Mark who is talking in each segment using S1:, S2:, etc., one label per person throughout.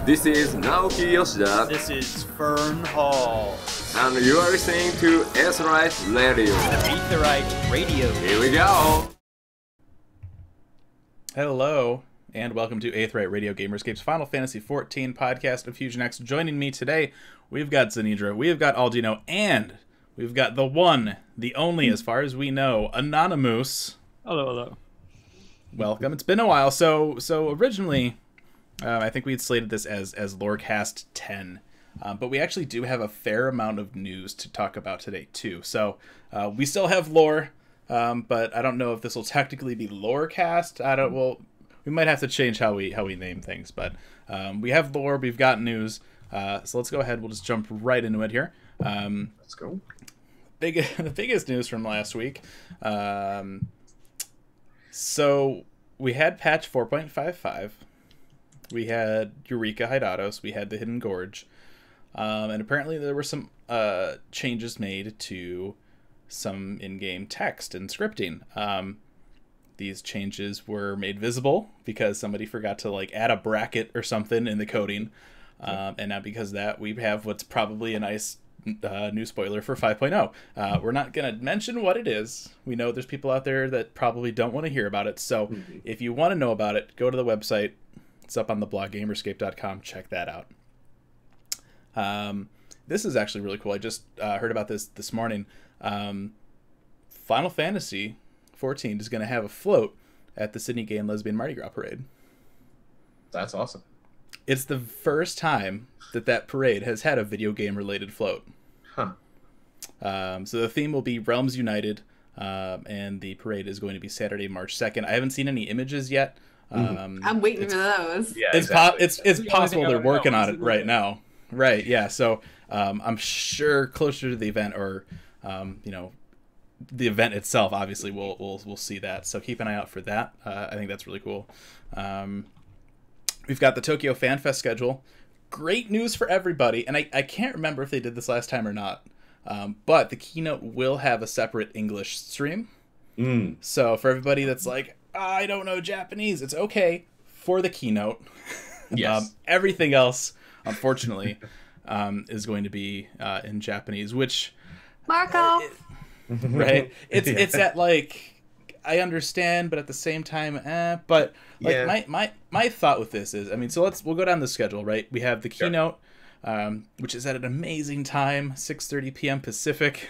S1: This is Naoki Yoshida.
S2: This is Fern Hall.
S1: And you are listening to Aetheryte Radio.
S2: Aetheryte Radio.
S1: Here we go.
S3: Hello, and welcome to Aetheryte Radio Gamerscape's Final Fantasy XIV podcast of Fusion X. Joining me today, we've got Zanidra, we've got Aldino, and we've got the one, the only, as far as we know, Anonymoose.
S4: Hello.
S3: Welcome. It's been a while. So originally, I think we had slated this as Lorecast 10, but we actually do have a fair amount of news to talk about today too. So we still have lore, but I don't know if this will technically be Lorecast. Well, we might have to change how we name things, but we have lore. We've got news. So let's go ahead. We'll just jump right into it here.
S1: Let's go.
S3: The biggest news from last week. So we had patch 4.55. We had Eureka Hidatos. We had the Hidden Gorge. And apparently there were some changes made to some in-game text and scripting. These changes were made visible because somebody forgot to add a bracket or something in the coding. And now because of that, we have what's probably a nice new spoiler for 5.0. We're not going to mention what it is. We know there's people out there that probably don't want to hear about it. So if you want to know about it, go to the website. It's up on the blog, gamerscape.com. Check that out. This is actually really cool. I just heard about this morning. Final Fantasy XIV is going to have a float at the Sydney Gay and Lesbian Mardi Gras Parade.
S1: That's awesome.
S3: It's the first time that parade has had a video game-related float.
S1: Huh.
S3: So the theme will be Realms United, and the parade is going to be Saturday, March 2nd. I haven't seen any images yet.
S5: I'm waiting for those.
S1: Yeah,
S3: it's
S1: exactly.
S3: It's possible they're working on it right now. Right, yeah. So I'm sure closer to the event, or the event itself, obviously we'll see that. So keep an eye out for that. I think that's really cool. We've got the Tokyo Fan Fest schedule. Great news for everybody, and I can't remember if they did this last time or not. But the keynote will have a separate English stream. So for everybody that's like, I don't know Japanese, it's okay for the keynote.
S1: Yes.
S3: Everything else, unfortunately, is going to be in Japanese, which
S5: Marco.
S3: right? It's at I understand, but at the same time, but
S1: Yeah.
S3: my thought with this is, so we'll go down the schedule, right? We have the keynote, which is at an amazing time, 6:30 p.m. Pacific.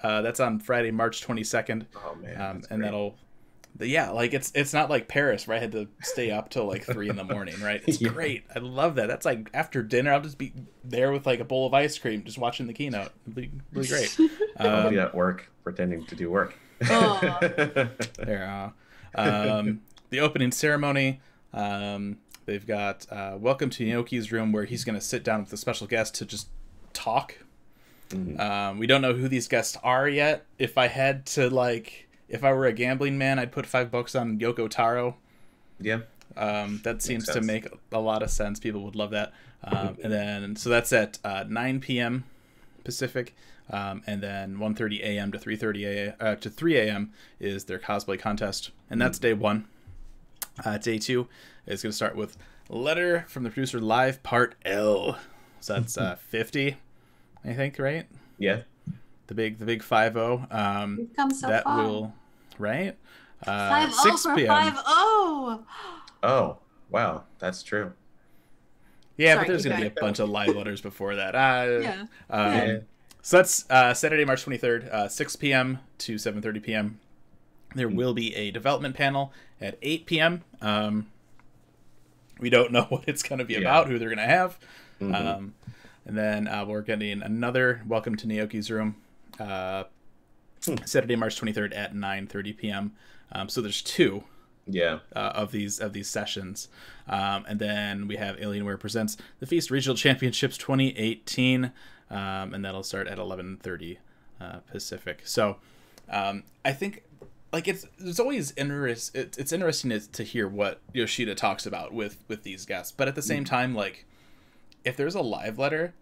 S3: That's on Friday, March 22nd.
S1: Oh man.
S3: And that'll. It's not like Paris where I had to stay up till 3 in the morning, right? It's great. I love that. That's after dinner, I'll just be there with a bowl of ice cream, just watching the keynote. It'll be really great.
S6: Somebody at work pretending to do work.
S3: There. The opening ceremony. They've got Welcome to Naoki's room, where he's going to sit down with a special guest to just talk. We don't know who these guests are yet. If I had to if I were a gambling man, I'd put $5 on Yoko Taro.
S6: Yeah.
S3: That seems to make a lot of sense. People would love that. And then, so that's at 9 p.m. Pacific. And then 1:30 a.m. to 3 a.m. is their cosplay contest. And that's day one. Day two is going to start with Letter from the Producer Live Part L. So that's 50, I think, right?
S6: Yeah.
S3: The big 5-0.
S5: We've come so
S3: that
S5: far.
S3: will, right?
S5: 5-0
S3: 6
S5: for
S3: p.m.
S5: 5-0.
S6: Oh, wow. That's true.
S3: Yeah,
S5: Sorry,
S3: but there's
S5: keep
S3: going to be a
S5: going.
S3: bunch of live letters before that.
S5: Yeah.
S3: So that's Saturday, March 23rd, 6 p.m. to 7:30 p.m. There will be a development panel at 8 p.m. We don't know what it's going to be about, who they're going to have. And then we're getting another Welcome to Naoki's Room, Saturday, March 23rd at 9:30 p.m. So there's two of these sessions. And then we have Alienware Presents the Feast Regional Championships 2018, and that'll start at 11:30 Pacific. So I think it's always it's interesting to hear what Yoshida talks about with these guests, but at the same time, if there's a live letter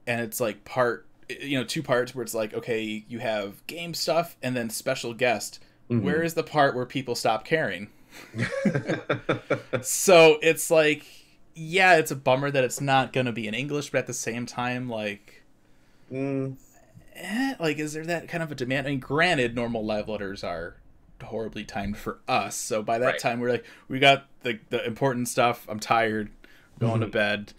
S3: and it's two parts where it's okay, you have game stuff and then special guest, where is the part where people stop caring? So it's yeah, it's a bummer that it's not going to be in English, but at the same time, like, like, is there that kind of a demand? I mean, granted, normal live letters are horribly timed for us, so by that time we're like, we got the important stuff. I'm tired, going to bed.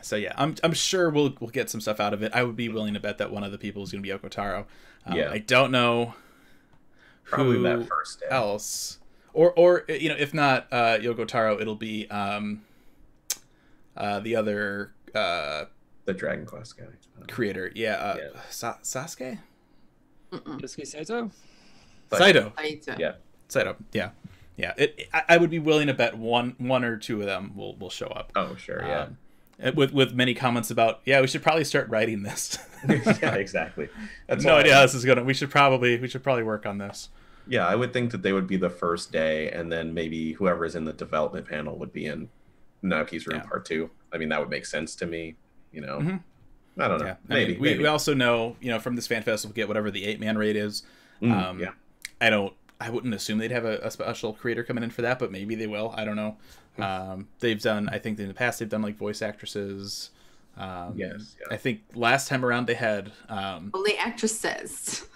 S3: So yeah, I'm sure we'll get some stuff out of it. I would be willing to bet that one of the people is going to be Yoko Taro. I don't know
S6: probably
S3: who
S6: that first day.
S3: else, or you know, if not Yoko Taro, it'll be the other
S6: the Dragon Quest guy
S3: creator. Sasuke.
S2: Just Saito.
S3: Saito.
S6: Yeah.
S3: Saito. Yeah. Yeah. I would be willing to bet one or two of them will show up.
S6: Oh sure, yeah.
S3: With many comments about, we should probably start writing this.
S6: Yeah, exactly. That's
S3: no idea how this is gonna. We should probably work on this.
S6: Yeah, I would think that they would be the first day, and then maybe whoever is in the development panel would be in Naoki's room part 2. I mean, that would make sense to me. You know, I don't know.
S3: Yeah.
S6: Maybe,
S3: we also know, you know, from this fan fest we'll get whatever the 8-man raid is.
S6: Yeah.
S3: I wouldn't assume they'd have a special creator coming in for that, but maybe they will. I don't know. They've done, I think in the past they've done like voice actresses.
S6: Yes. Yeah.
S3: I think last time around they had
S5: only actresses.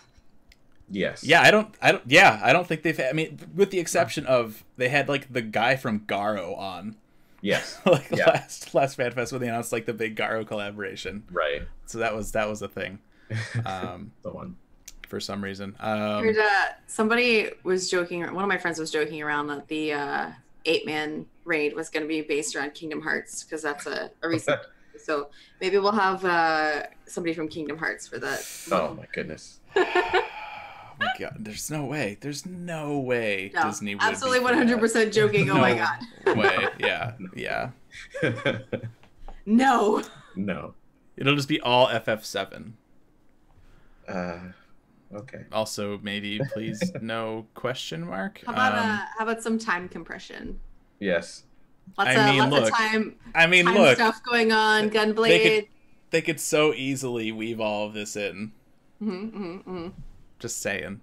S6: Yes.
S3: Yeah, I don't think they've had, I mean, with the exception of they had like the guy from Garo on.
S6: Yes.
S3: Like last fan fest when they announced like the big Garo collaboration.
S6: Right.
S3: So that was a thing.
S6: The one.
S3: For some reason.
S5: I heard, somebody was joking, one of my friends was joking around that the 8-man raid was going to be based around Kingdom Hearts, because that's a reason. So maybe we'll have somebody from Kingdom Hearts for that.
S6: Oh my goodness.
S3: Oh my god, there's no way Disney would
S5: absolutely
S3: be
S5: 100% joking. Oh my god.
S3: Way. Yeah.
S5: No.
S3: It'll just be all FF7.
S6: Okay.
S3: Also, maybe please no question mark.
S5: How about some time compression?
S6: Yes.
S5: Lots of time stuff going on. Gunblade.
S3: They could so easily weave all of this in. Just saying.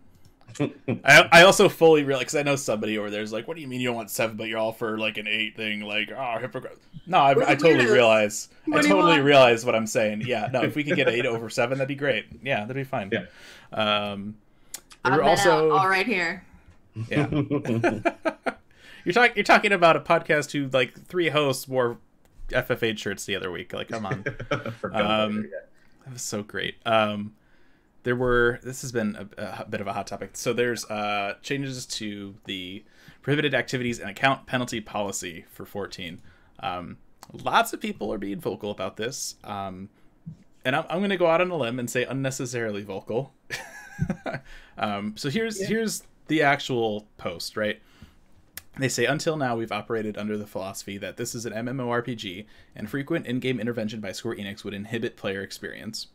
S3: I also fully realize, because I know somebody over there's like, what do you mean you don't want 7 but you're all for like an 8 thing? Like, oh, hypocrite. No, I totally realize. I totally realize what I'm saying. Yeah, no, if we could get 8 over 7, that'd be great. Yeah, that'd be fine.
S6: Yeah.
S3: We're also
S5: all right here.
S3: Yeah. You're talking about a podcast who like 3 hosts wore FF8 shirts the other week. Like, come on. That was so great. This has been a bit of a hot topic. So there's changes to the prohibited activities and account penalty policy for 14. Lots of people are being vocal about this. And I'm going to go out on a limb and say unnecessarily vocal. So here's the actual post, right? They say, until now, we've operated under the philosophy that this is an MMORPG, and frequent in-game intervention by Square Enix would inhibit player experience.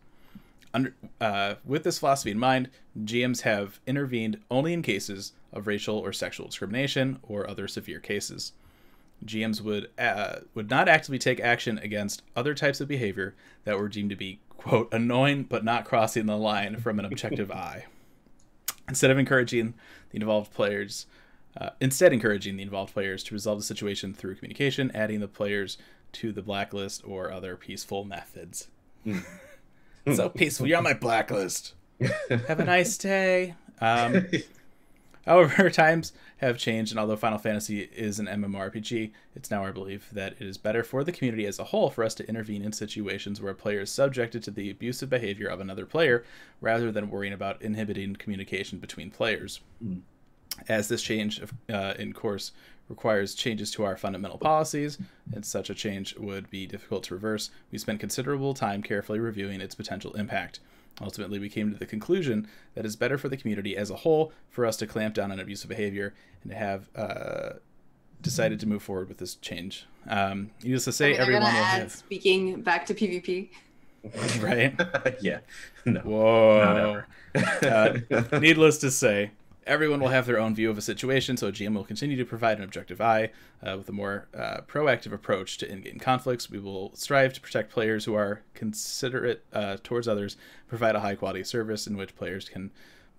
S3: With this philosophy in mind, GMs have intervened only in cases of racial or sexual discrimination or other severe cases. GMs would not actively take action against other types of behavior that were deemed to be, quote, annoying but not crossing the line from an objective eye. Instead encouraging the involved players to resolve the situation through communication, adding the players to the blacklist or other peaceful methods. So peaceful. You're on my blacklist. Have a nice day. However, times have changed, and although Final Fantasy is an MMORPG, it's now our belief that it is better for the community as a whole for us to intervene in situations where a player is subjected to the abusive behavior of another player, rather than worrying about inhibiting communication between players. As this change in course requires changes to our fundamental policies, and such a change would be difficult to reverse, we spent considerable time carefully reviewing its potential impact. Ultimately, we came to the conclusion that it's better for the community as a whole for us to clamp down on abusive behavior, and to have decided to move forward with this change. Needless to say, everyone will have...
S5: Speaking back to PvP.
S3: Right?
S6: Yeah. No.
S3: Whoa. No. Needless to say, everyone will have their own view of a situation, so a GM will continue to provide an objective eye with a more proactive approach to in-game conflicts. We will strive to protect players who are considerate towards others, provide a high-quality service in which players can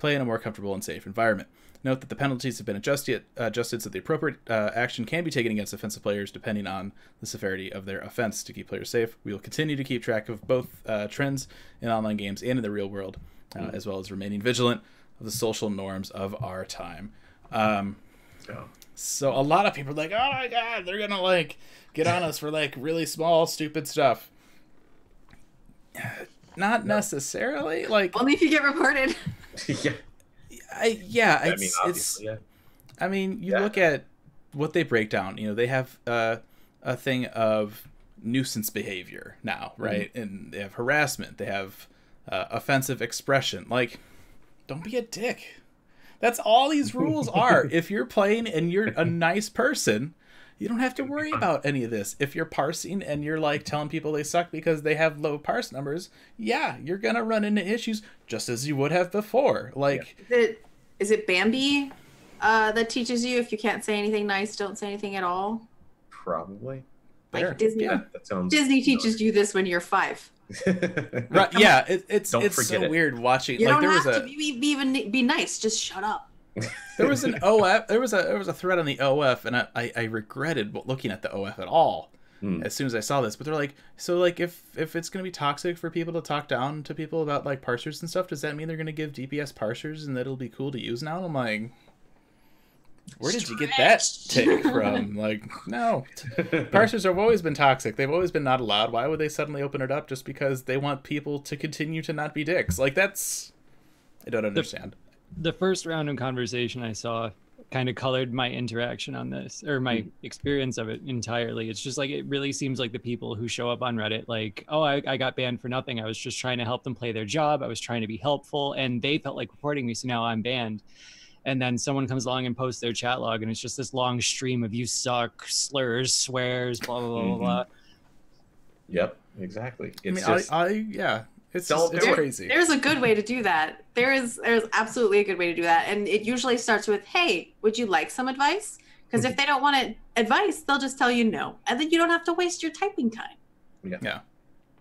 S3: play in a more comfortable and safe environment. Note that the penalties have been adjusted so the appropriate action can be taken against offensive players depending on the severity of their offense. To keep players safe, we will continue to keep track of both trends in online games and in the real world, as well as remaining vigilant of the social norms of our time. So a lot of people are like, oh my god, they're gonna like get on us for like really small stupid stuff. Not necessarily, like
S5: only if you get reported.
S3: I mean, you look at what they break down. You know, they have a thing of nuisance behavior now, right? Mm-hmm. And they have harassment. They have offensive expression. Like, don't be a dick. That's all these rules are. If you're playing and you're a nice person, you don't have to worry about any of this. If you're parsing and you're like telling people they suck because they have low parse numbers, yeah, you're gonna run into issues just as you would have before. Like,
S5: is it Bambi that teaches you if you can't say anything nice, don't say anything at all?
S6: Probably.
S5: Like Disney.
S6: Yeah, that sounds
S5: Disney teaches you this when you're 5.
S3: Right? Yeah, it's so weird watching.
S5: You
S3: like
S5: don't
S3: there
S5: have
S3: was
S5: to even be nice. Just shut up.
S3: There was an OF. There was a thread on the OF, and I regretted looking at the OF at all as soon as I saw this. But they're like, so like if it's gonna be toxic for people to talk down to people about like parsers and stuff, does that mean they're gonna give DPS parsers and that it'll be cool to use now? And I'm like, where did you get that take from? Like, no, parsers have always been toxic. They've always been not allowed. Why would they suddenly open it up just because they want people to continue to not be dicks? Like, that's, I don't understand.
S2: The first round of conversation I saw kind of colored my interaction on this, or my experience of it entirely. It's just like, it really seems like the people who show up on Reddit like, oh, I got banned for nothing. I was just trying to help them play their job. I was trying to be helpful, and they felt like reporting me, so now I'm banned. And then someone comes along and posts their chat log, and it's just this long stream of "you suck," slurs, swears, blah blah blah blah.
S6: Yep, exactly. It's
S3: it's crazy.
S5: There's a good way to do that. There's absolutely a good way to do that, and it usually starts with, "Hey, would you like some advice?" Because if they don't want advice, they'll just tell you no, and then you don't have to waste your typing time.
S3: Yeah.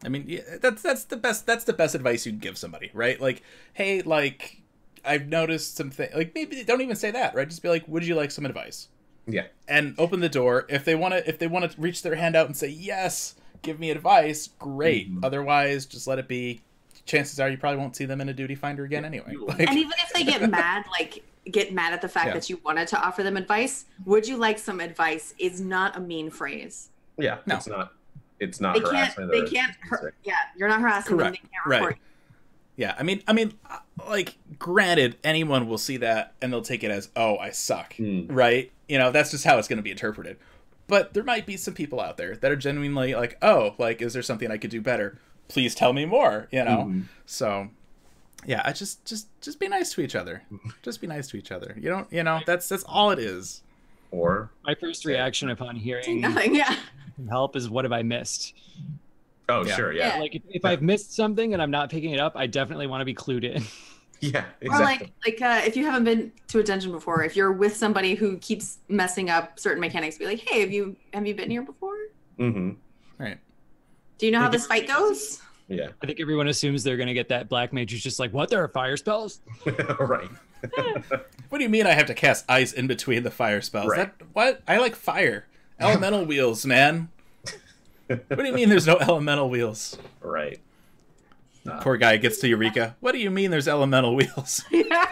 S3: I mean, that's the best. That's the best advice you can give somebody, right? Like, hey, like, I've noticed something. Like, maybe don't even say that, right? Just be like, "Would you like some advice?"
S6: Yeah. And
S3: open the door. If they want to reach their hand out and say yes, give me advice, great. Otherwise, just let it be. Chances are you probably won't see them in a duty finder again anyway. Like,
S5: and even if they get mad, at the fact that you wanted to offer them advice, "Would you like some advice?" is not a mean phrase.
S6: Yeah, no. It's not harassment.
S5: They can't. Yeah, you're not harassing them. They can't report.
S3: Right. Yeah, I mean, like, granted, anyone will see that and they'll take it as, "Oh, I suck," right? You know, that's just how it's going to be interpreted. But there might be some people out there that are genuinely like, "Oh, like, is there something I could do better? Please tell me more." You know, so yeah, I just be nice to each other. Just be nice to each other. That's all it is.
S6: Or
S2: my first reaction upon hearing
S5: nothing,
S2: help is, what have I missed?
S6: Oh, yeah. Sure, yeah.
S2: Like, if I've missed something and I'm not picking it up, I definitely want to be clued in.
S6: Yeah, exactly.
S5: Or if you haven't been to a dungeon before, if you're with somebody who keeps messing up certain mechanics, be like, "Hey, have you been here before?
S3: Right.
S5: Do you know how this fight goes?"
S6: Yeah.
S2: I think everyone assumes they're going to get that black mage who's just like, "What? There are fire spells?"
S6: Right.
S3: What do you mean I have to cast ice in between the fire spells?
S6: Right.
S3: What? I like fire. Elemental wheels, man. What do you mean there's no elemental wheels?
S6: Right.
S3: Poor guy gets to Eureka. What do you mean there's elemental wheels?
S5: Yeah.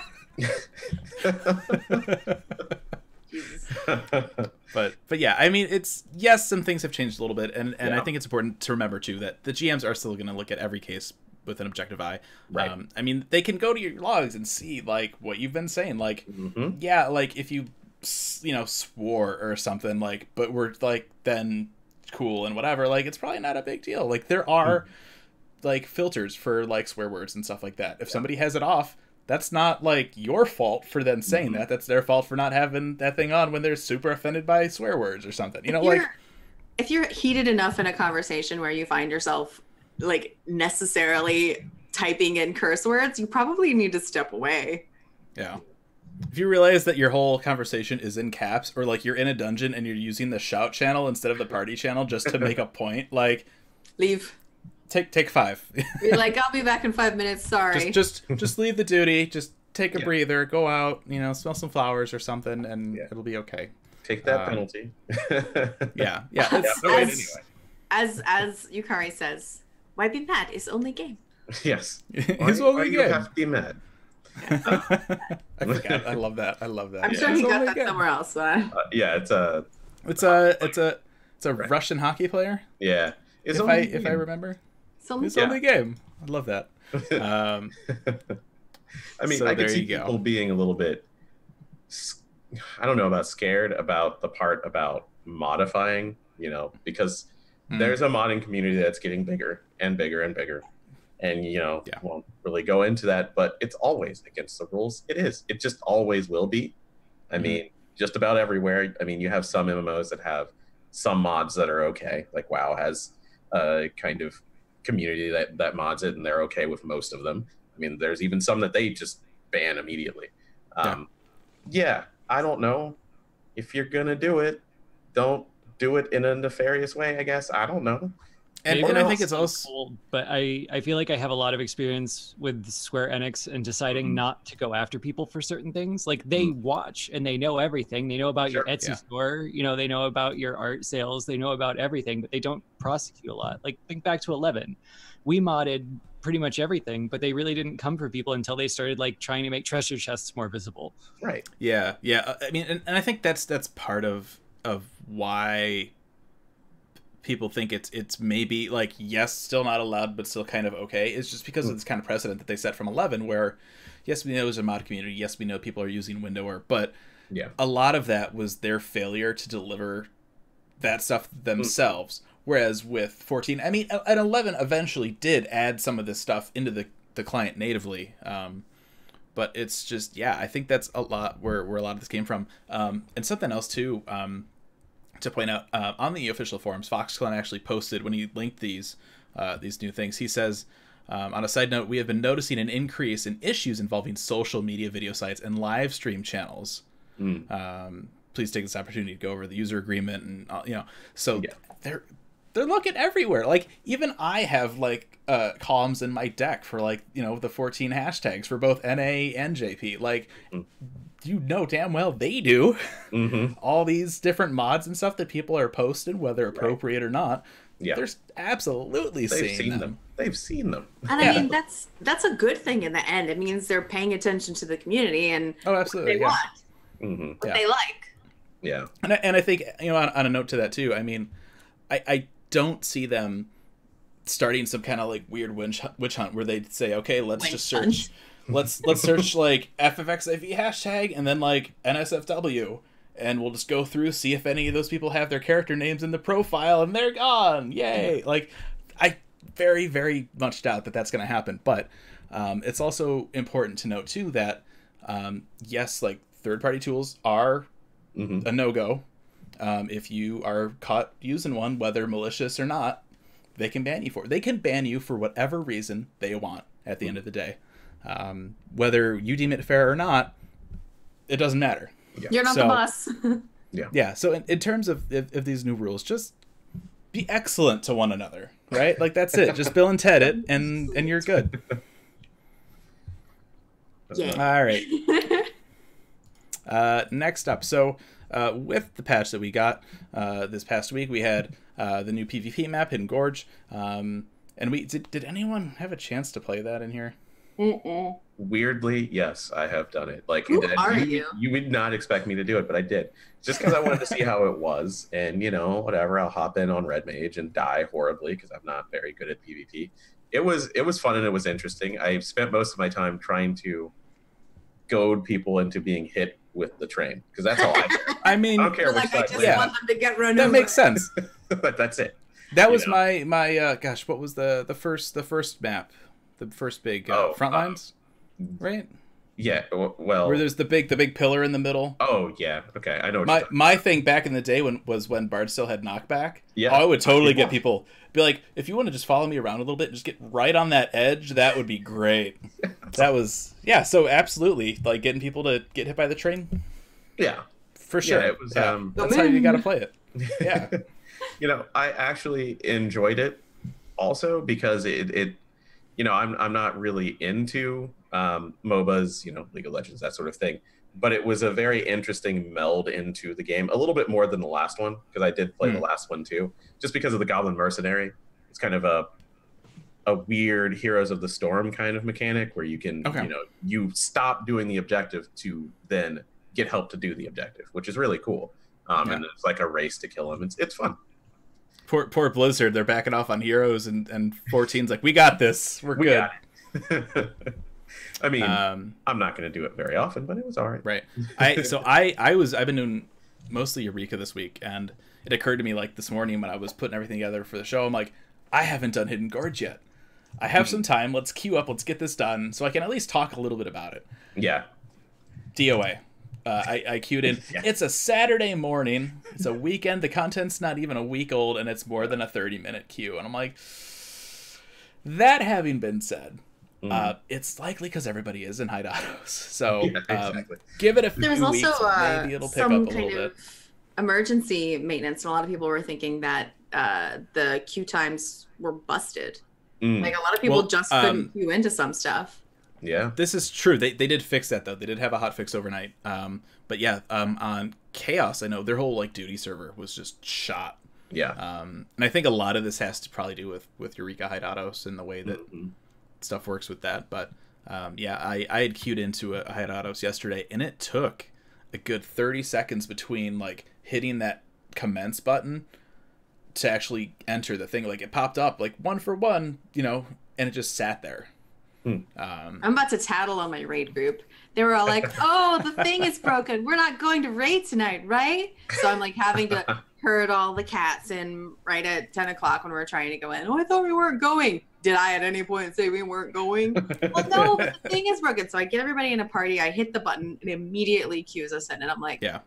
S3: But yeah, I mean, some things have changed a little bit, and I think it's important to remember too that the GMs are still going to look at every case with an objective eye.
S6: Right.
S3: I mean, they can go to your logs and see like what you've been saying. Like, yeah, like if you swore or something, like, but we're like then cool and whatever. Like, it's probably not a big deal. Like, there are like filters for like swear words and stuff like that. If somebody has it off, that's not like your fault for them saying that. That's their fault for not having that thing on when they're super offended by swear words or something.
S5: If you're heated enough in a conversation where you find yourself like necessarily typing in curse words, you probably need to step away.
S3: Yeah. If you realize that your whole conversation is in caps, or like you're in a dungeon and you're using the shout channel instead of the party channel just to make a point, like,
S5: leave.
S3: Take 5.
S5: Be like, "I'll be back in 5 minutes. Sorry."
S3: Just leave the duty. Just take a breather, go out, smell some flowers or something, and it'll be okay.
S6: Take that penalty.
S3: Yeah.
S5: As Yukari says, why be mad? It's only a game.
S6: Yes.
S3: It's
S6: why
S3: only a
S6: you
S3: game.
S6: have to be mad?
S3: I forgot. I love that.
S5: I'm sure he got that somewhere else.
S6: Yeah, it's
S3: a Russian hockey player.
S6: Yeah.
S3: If I remember.
S5: It's
S3: only a game. I love that.
S6: I mean,
S3: so
S6: I could
S3: there
S6: see
S3: you go.
S6: people being a little bit, I don't know about scared about the part about modifying, because there's a modding community that's getting bigger and bigger and bigger. And, won't really go into that, but it's always against the rules. It is. It just always will be. I mean, just about everywhere. I mean, you have some MMOs that have some mods that are okay. Like WoW has a kind of community that mods it, and they're okay with most of them. I mean, there's even some that they just ban immediately. Yeah, I don't know. If you're going to do it, don't do it in a nefarious way, I guess. I don't know.
S3: And I think it's also
S2: cool, but I feel like I have a lot of experience with Square Enix and deciding not to go after people for certain things. Like they watch and they know everything. They know about your Etsy store, they know about your art sales, they know about everything, but they don't prosecute a lot. Like think back to 11. We modded pretty much everything, but they really didn't come for people until they started like trying to make treasure chests more visible.
S6: Right.
S3: Yeah. I mean, and I think that's part of why people think it's maybe like, yes, still not allowed, but still kind of okay. It's just because of this kind of precedent that they set from 11, where yes, we know there's a mod community, yes, we know people are using Windower, but a lot of that was their failure to deliver that stuff themselves. Whereas with 14, I mean, and 11 eventually did add some of this stuff into the client natively. But it's just, I think that's a lot where a lot of this came from. And something else too, to point out, on the official forums, FoxClan actually posted when he linked these new things. He says, on a side note, we have been noticing an increase in issues involving social media video sites and live stream channels. Please take this opportunity to go over the user agreement and so they're looking everywhere. Like even I have like columns in my deck for like the 14 hashtags for both NA and JP. Like damn well they do. All these different mods and stuff that people are posting, whether appropriate or not. There's absolutely seeing them.
S6: They've seen them.
S5: And I mean that's a good thing in the end. It means they're paying attention to the community and
S3: absolutely,
S5: what they want, what they like.
S6: Yeah.
S3: And I think on a note to that too. I mean, I don't see them starting some kind of like weird witch hunt where they say, okay, let's just search. Let's search like FFXIV hashtag and then like NSFW, and we'll just go through, see if any of those people have their character names in the profile, and they're gone. Yay! Like, I very, very much doubt that that's going to happen. But it's also important to note too that yes, like third-party tools are a no-go. If you are caught using one, whether malicious or not, they can ban you for it. They can ban you for whatever reason they want at the end of the day. Whether you deem it fair or not, it doesn't matter.
S5: You're not the boss.
S3: Yeah. So in terms of these new rules, just be excellent to one another, right? Like that's it. Just Bill and Ted it, and you're good.
S5: Yeah.
S3: All right. Next up, so with the patch that we got this past week, we had the new PvP map, Hidden Gorge, and we did anyone have a chance to play that in here?
S6: Weirdly, yes, I have done it. Like,
S5: who are you?
S6: You would not expect me to do it, but I did, just because I wanted to see how it was, and whatever. I'll hop in on Red Mage and die horribly because I'm not very good at PvP. It was fun and it was interesting. I spent most of my time trying to goad people into being hit with the train because that's all I care.
S3: I mean,
S6: I don't care which side.
S5: I just want them to get run
S3: that
S5: over.
S3: Makes sense.
S6: But that's it.
S3: That was my gosh, what was the first map, the first big front lines, right?
S6: Yeah, well,
S3: where there's the big pillar in the middle.
S6: Oh yeah, okay, I know. What
S3: my thing back in the day was when Bard still had knockback.
S6: Yeah,
S3: I would totally get people be like, if you want to just follow me around a little bit, just get right on that edge. That would be great. That was so absolutely like getting people to get hit by the train.
S6: Yeah,
S3: for sure.
S6: Yeah, it was.
S3: That's how you got to play it. Yeah.
S6: I actually enjoyed it also because it I'm not really into MOBAs, League of Legends, that sort of thing. But it was a very interesting meld into the game, a little bit more than the last one, because I did play the last one too, just because of the Goblin Mercenary. It's kind of a weird Heroes of the Storm kind of mechanic where you can, you stop doing the objective to then get help to do the objective, which is really cool. And it's like a race to kill them. It's fun.
S3: Poor Blizzard, they're backing off on Heroes, and 14's like, we got this. We're good.
S6: I mean, I'm not going to do it very often, but it was all right.
S3: Right. I've been doing mostly Eureka this week, and it occurred to me like this morning when I was putting everything together for the show, I'm like, I haven't done Hidden Gorge yet. I have some time. Let's queue up. Let's get this done so I can at least talk a little bit about it.
S6: Yeah.
S3: DOA. I queued in. Yeah. It's a Saturday morning. It's a weekend. The content's not even a week old, and it's more than a 30-minute queue. And I'm like, that having been said, it's likely because everybody is in Hideouts. So exactly. Give it a few weeks. Maybe it'll pick up a little bit.
S5: Emergency maintenance, and a lot of people were thinking that the queue times were busted. Like a lot of people just couldn't queue into some stuff.
S6: Yeah,
S3: this is true. They did fix that though. They did have a hot fix overnight. But yeah, on Chaos, I know their whole duty server was just shot.
S6: Yeah.
S3: And I think a lot of this has to probably do with Eureka Hideouts and the way that stuff works with that. But yeah, I had queued into a Hideouts yesterday, and it took a good 30 seconds between hitting that commence button to actually enter the thing. Like it popped up like 1 for 1, and it just sat there.
S5: I'm about to tattle on my raid group. They were all like, "Oh, the thing is broken. We're not going to raid tonight, right?" So I'm having to herd all the cats in right at 10 o'clock when we're trying to go in. Oh, I thought we weren't going. Did I at any point say we weren't going? Well, no, but the thing is broken. So I get everybody in a party. I hit the button. It immediately queues us in, and I'm like,
S3: "Yeah,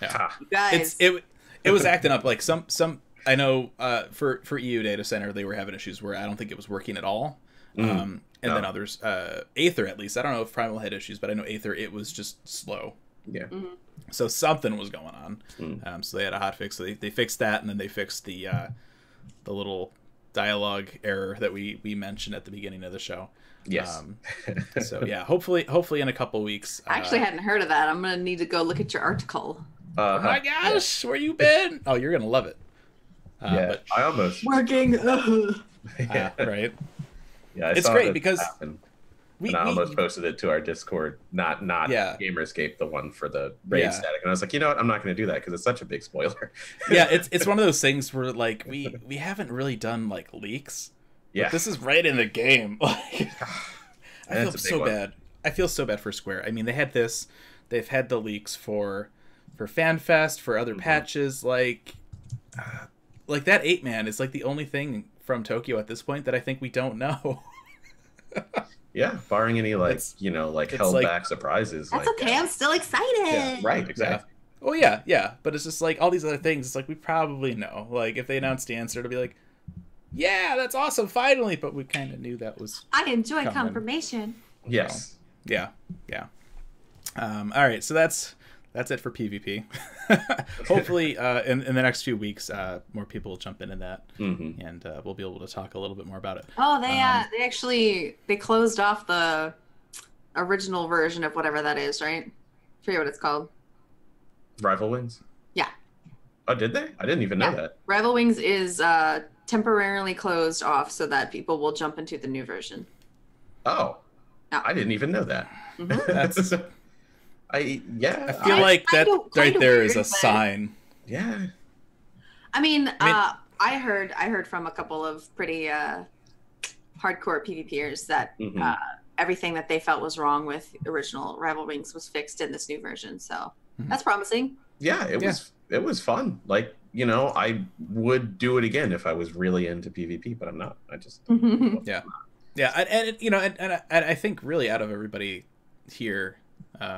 S5: you guys."
S3: It was acting up like some. I know for EU Data Center they were having issues where I don't think it was working at all. And then others, Aether at least. I don't know if Primal had issues, but I know Aether, it was just slow.
S6: Yeah.
S3: So something was going on. So they had a hot fix. So they fixed that, and then they fixed the little dialogue error that we mentioned at the beginning of the show.
S6: Yes.
S3: So yeah, hopefully in a couple weeks.
S5: I actually hadn't heard of that. I'm gonna need to go look at your article.
S3: Oh my gosh, where you been? Oh, you're gonna love it.
S6: Yeah, but I almost
S5: working.
S3: Right.
S6: Yeah, I
S3: it's
S6: saw
S3: great because
S6: I almost posted it to our Discord. Not Gamerscape, the one for the raid static, and I was like, you know what? I'm not going to do that because it's such a big spoiler.
S3: Yeah, it's one of those things where we haven't really done leaks. Yeah, this is right in the game. I feel so bad. I feel so bad for Square. I mean, they had this. They've had the leaks for FanFest, for other patches. Like that 8-man is the only thing from Tokyo at this point that I think we don't know.
S6: Yeah, barring any held back surprises.
S5: That's okay. I'm still excited.
S6: Yeah, right, exactly.
S3: Yeah. Oh yeah. But it's just all these other things. It's we probably know. If they announce the answer, it'll be yeah, that's awesome, finally. But we kind of knew that was.
S5: I enjoy confirmation.
S6: Yes.
S3: Yeah. All right, so that's it for PvP. Hopefully, in the next few weeks, more people will jump into that, and we'll be able to talk a little bit more about it.
S5: Oh, they closed off the original version of whatever that is, right? I forget what it's called.
S6: Rival Wings?
S5: Yeah.
S6: Oh, did they? I didn't even know that.
S5: Rival Wings is temporarily closed off so that people will jump into the new version.
S6: Oh. Yeah. I didn't even know that.
S3: That's... I feel that right there is a sign.
S6: Yeah.
S5: I mean, I heard from a couple of pretty hardcore PvPers that everything that they felt was wrong with original Rival Wings was fixed in this new version. So that's promising.
S6: Yeah, it was fun. I would do it again if I was really into PvP, but I'm not. I just
S3: yeah, and I think really out of everybody here.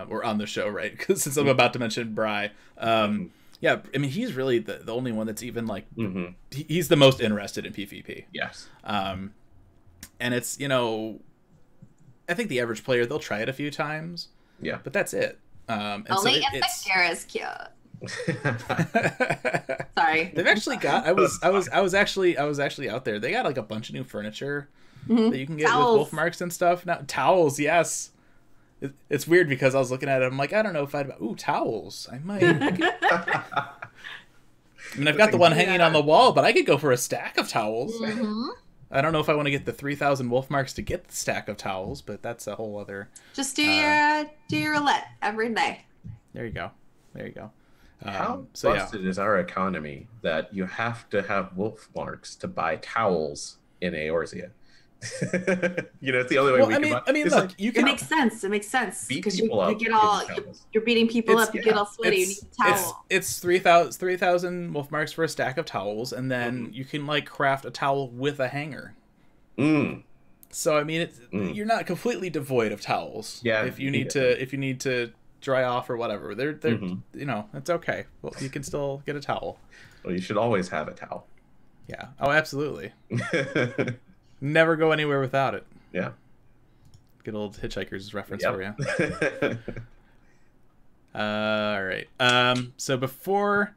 S3: Or on the show, right? Because since I'm about to mention Bry, yeah, I mean he's really the only one that's even he's the most interested in PvP.
S6: Yes.
S3: And it's I think the average player they'll try it a few times.
S6: Yeah.
S3: But that's it. And
S5: only if the gear is cute. Sorry.
S3: They've actually got. I was actually out there. They got a bunch of new furniture. that you can get with wolf marks and stuff. Now towels, yes. It's weird because I was looking at it. I'm like, I don't know if I'd. Ooh, towels. I might. I mean, I've got the one hanging on the wall, but I could go for a stack of towels. I don't know if I want to get the 3,000 wolf marks to get the stack of towels, but that's a whole other.
S5: Just do your roulette every day.
S3: There you go. There you go.
S6: How busted is our economy that you have to have wolf marks to buy towels in Eorzea? It's the only way we can buy.
S3: I mean, look, like,
S5: you can. It makes sense. It makes sense because you get you're beating people up. You get all sweaty. You need a towel.
S3: It's 3,000 wolf marks for a stack of towels, and then you can like craft a towel with a hanger. So I mean, you're not completely devoid of towels.
S6: Yeah.
S3: If you need to dry off or whatever, they're it's okay. Well, you can still get a towel.
S6: Well, you should always have a towel.
S3: Yeah. Oh, absolutely. Never go anywhere without it.
S6: Yeah.
S3: Good old Hitchhiker's reference for you. All right. So before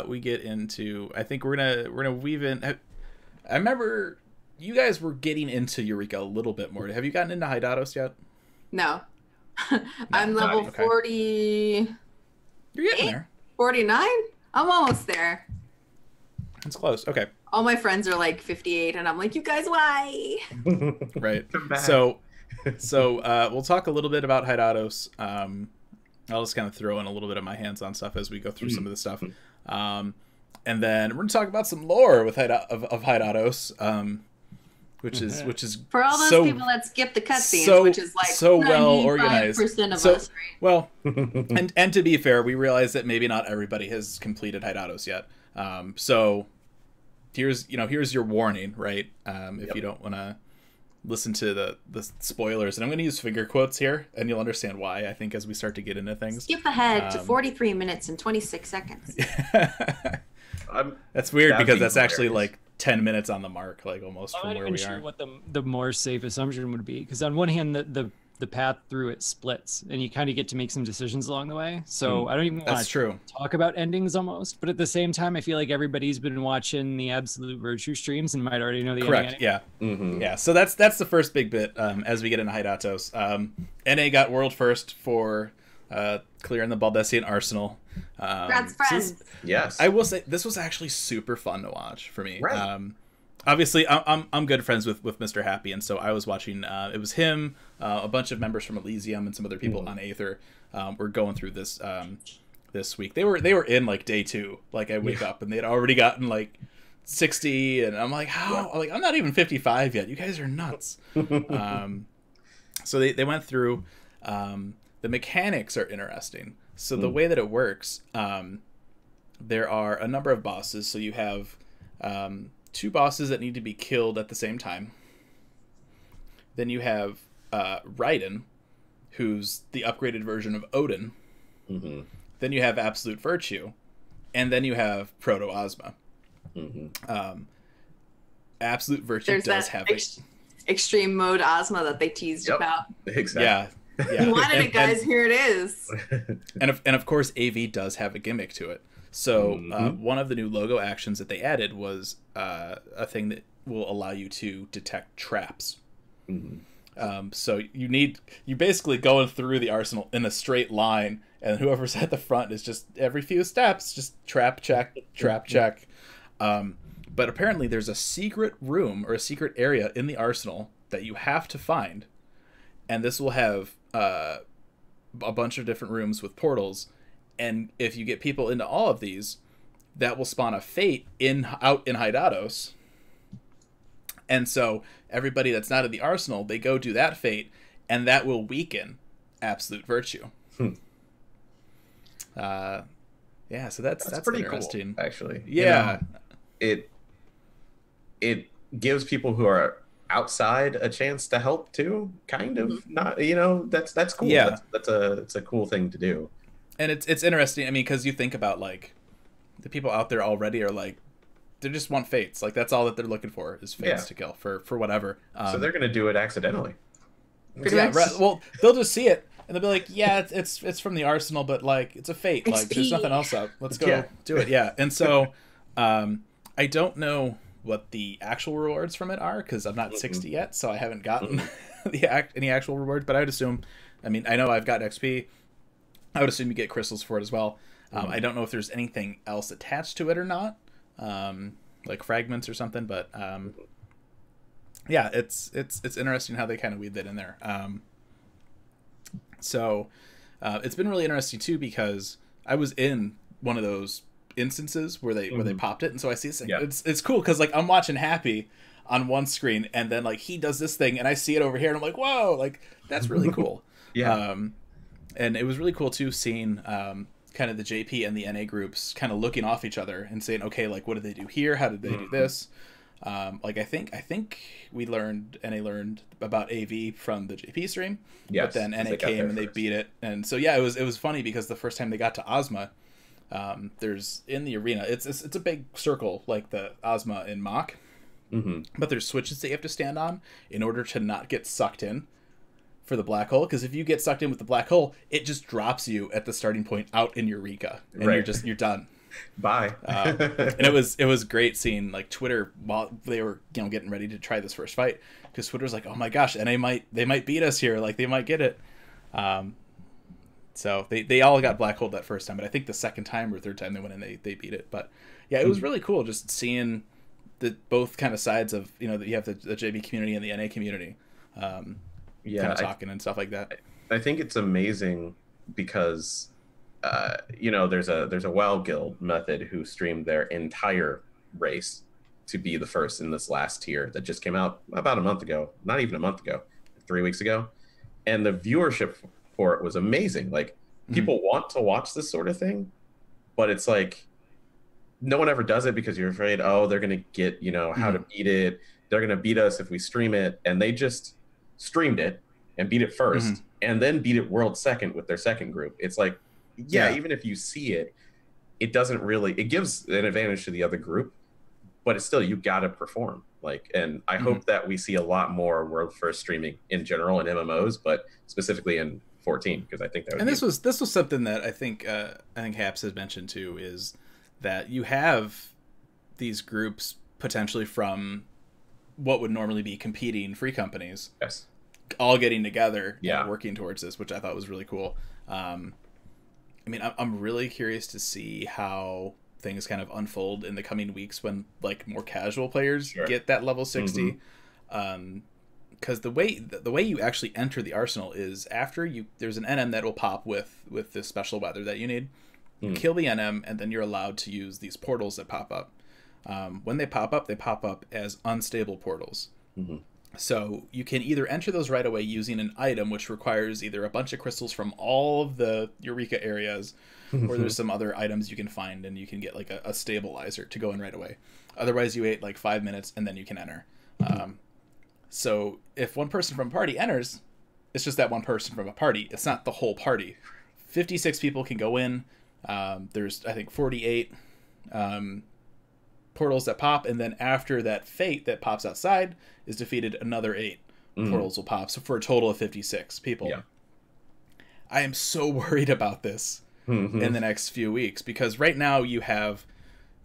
S3: we get into, I think we're gonna weave in. I remember you guys were getting into Eureka a little bit more. Have you gotten into Hydatos yet?
S5: No. I'm level 40.
S3: You're getting there.
S5: 49? I'm almost there.
S3: It's close. Okay.
S5: All my friends are like 58, and I'm like, you guys, why?
S3: Right. So we'll talk a little bit about Hydatos. I'll just kind of throw in a little bit of my hands-on stuff as we go through some of the stuff. And then we're going to talk about some lore with of Hydatos, which is
S5: for all those people that skip the cutscenes, which is like
S3: so well organized.
S5: Of us, right?
S3: Well, and to be fair, we realize that maybe not everybody has completed Hydatos yet. So here's your warning, right? If you don't want to listen to the spoilers, and I'm going to use finger quotes here, and you'll understand why, I think, as we start to get into things.
S5: Skip ahead to 43 minutes and 26 seconds.
S3: That's weird because that's actually like 10 minutes on the mark, like almost from where we are.
S2: I'm not even sure what the more safe assumption would be, because on one hand, the path through it splits, and you kind of get to make some decisions along the way. So I don't even want to talk about endings almost, but at the same time, I feel like everybody's been watching the Absolute Virtue streams and might already know the ending.
S3: Yeah. Yeah. So that's the first big bit as we get into Hydatos. NA got world first for clearing the Baldessian Arsenal.
S5: Congrats, friends.
S6: Yes.
S3: I will say this was actually super fun to watch for me.
S6: Right.
S3: Obviously, I'm good friends with Mr. Happy, and so I was watching. It was him, a bunch of members from Elysium, and some other people on Aether. Were going through this this week. They were in like day 2. Like I wake up and they had already gotten like 60, and I'm like, how? Yeah. Like I'm not even 55 yet. You guys are nuts. So they went through. The mechanics are interesting. So the way that it works, there are a number of bosses. So you have 2 bosses that need to be killed at the same time. Then you have Raiden, who's the upgraded version of Odin. Then you have Absolute Virtue, and then you have Proto Ozma. Absolute Virtue does have
S5: extreme mode Ozma that they teased about.
S6: Exactly.
S3: Yeah.
S5: You wanted it, guys. Here it is.
S3: And of course, AV does have a gimmick to it. So one of the new logo actions that they added was a thing that will allow you to detect traps. So you basically going through the arsenal in a straight line, and whoever's at the front is just every few steps, just trap check. But apparently there's a secret room or a secret area in the arsenal that you have to find, and this will have a bunch of different rooms with portals. And if you get people into all of these, that will spawn a fate out in Hydatos. And so everybody that's not in the arsenal, they go do that fate, and that will weaken Absolute Virtue. Yeah, so that's
S6: pretty
S3: interesting.
S6: Cool, actually.
S3: Yeah.
S6: It gives people who are outside a chance to help too, kind of. Not, that's cool.
S3: Yeah.
S6: It's a cool thing to do.
S3: And it's interesting. I mean, because you think about like the people out there already are like, they just want fates. Like that's all that they're looking for is fates to kill for whatever.
S6: So they're gonna do it accidentally.
S3: Right. Well, they'll just see it and they'll be like, yeah, it's from the arsenal, but like it's a fate. Like there's nothing else up. Let's go do it. Yeah. And so I don't know what the actual rewards from it are, because I'm not 60 yet, so I haven't gotten any actual rewards. But I would assume, I mean, I know I've got XP. I would assume you get crystals for it as well. I don't know if there's anything else attached to it or not, like fragments or something. But yeah, it's interesting how they kind of weave that in there. So it's been really interesting too, because I was in one of those instances where they popped it, and so I see this thing. Yeah. It's cool because like I'm watching Happy on one screen, and then like he does this thing, and I see it over here, and I'm like, whoa, like that's really cool. Yeah. And it was really cool too, seeing kind of the JP and the NA groups kind of looking off each other and saying, okay, like what did they do here? How did they do this? Like I think NA learned about AV from the JP stream, but then NA came and they beat it, and so yeah, it was funny because the first time they got to Ozma, there's in the arena, it's a big circle like the Ozma in Mach, but there's switches that you have to stand on in order to not get sucked in for the black hole, because if you get sucked in with the black hole, it just drops you at the starting point out in Eureka, and you're done. Bye. And it was great seeing like Twitter while they were getting ready to try this first fight, because Twitter's like, oh my gosh, and they might beat us here, like they might get it. So they all got black holed that first time, but I think the second time or third time they went in, they beat it. But yeah, it was really cool just seeing the both kind of sides of that you have the JB community and the NA community, kind of talking and stuff like that.
S6: I think it's amazing because there's a WoW guild method who streamed their entire race to be the first in this last tier that just came out about a month ago, not even a month ago, 3 weeks ago, and the viewership for it was amazing. Like people want to watch this sort of thing, but it's like no one ever does it because you're afraid, oh, they're gonna get how to beat it, they're gonna beat us if we stream it, and they just streamed it and beat it first, and then beat it world second with their second group. It's like, even if you see it, it doesn't really, it gives an advantage to the other group, but it's still, you gotta perform. Like, and I hope that we see a lot more world first streaming in general in MMOs, but specifically in 14, because I think that would
S3: and this was something that I think Haps has mentioned too, is that you have these groups potentially from what would normally be competing free companies, all getting together and working towards this, which I thought was really cool. I mean, I'm really curious to see how things kind of unfold in the coming weeks when like more casual players get that level 60. Because the way you actually enter the arsenal is after there's an NM that will pop with this special weather that you need. You kill the NM, and then you're allowed to use these portals that pop up. When they pop up as unstable portals. So you can either enter those right away using an item, which requires either a bunch of crystals from all of the Eureka areas, or there's some other items you can find, and you can get like a stabilizer to go in right away. Otherwise, you wait like 5 minutes, and then you can enter. So if one person from a party enters, it's just that one person from a party. It's not the whole party. 56 people can go in. There's, I think, 48 portals that pop, and then after that fate that pops outside is defeated, another 8 portals will pop. So for a total of 56 people. I am so worried about this in the next few weeks, because right now you have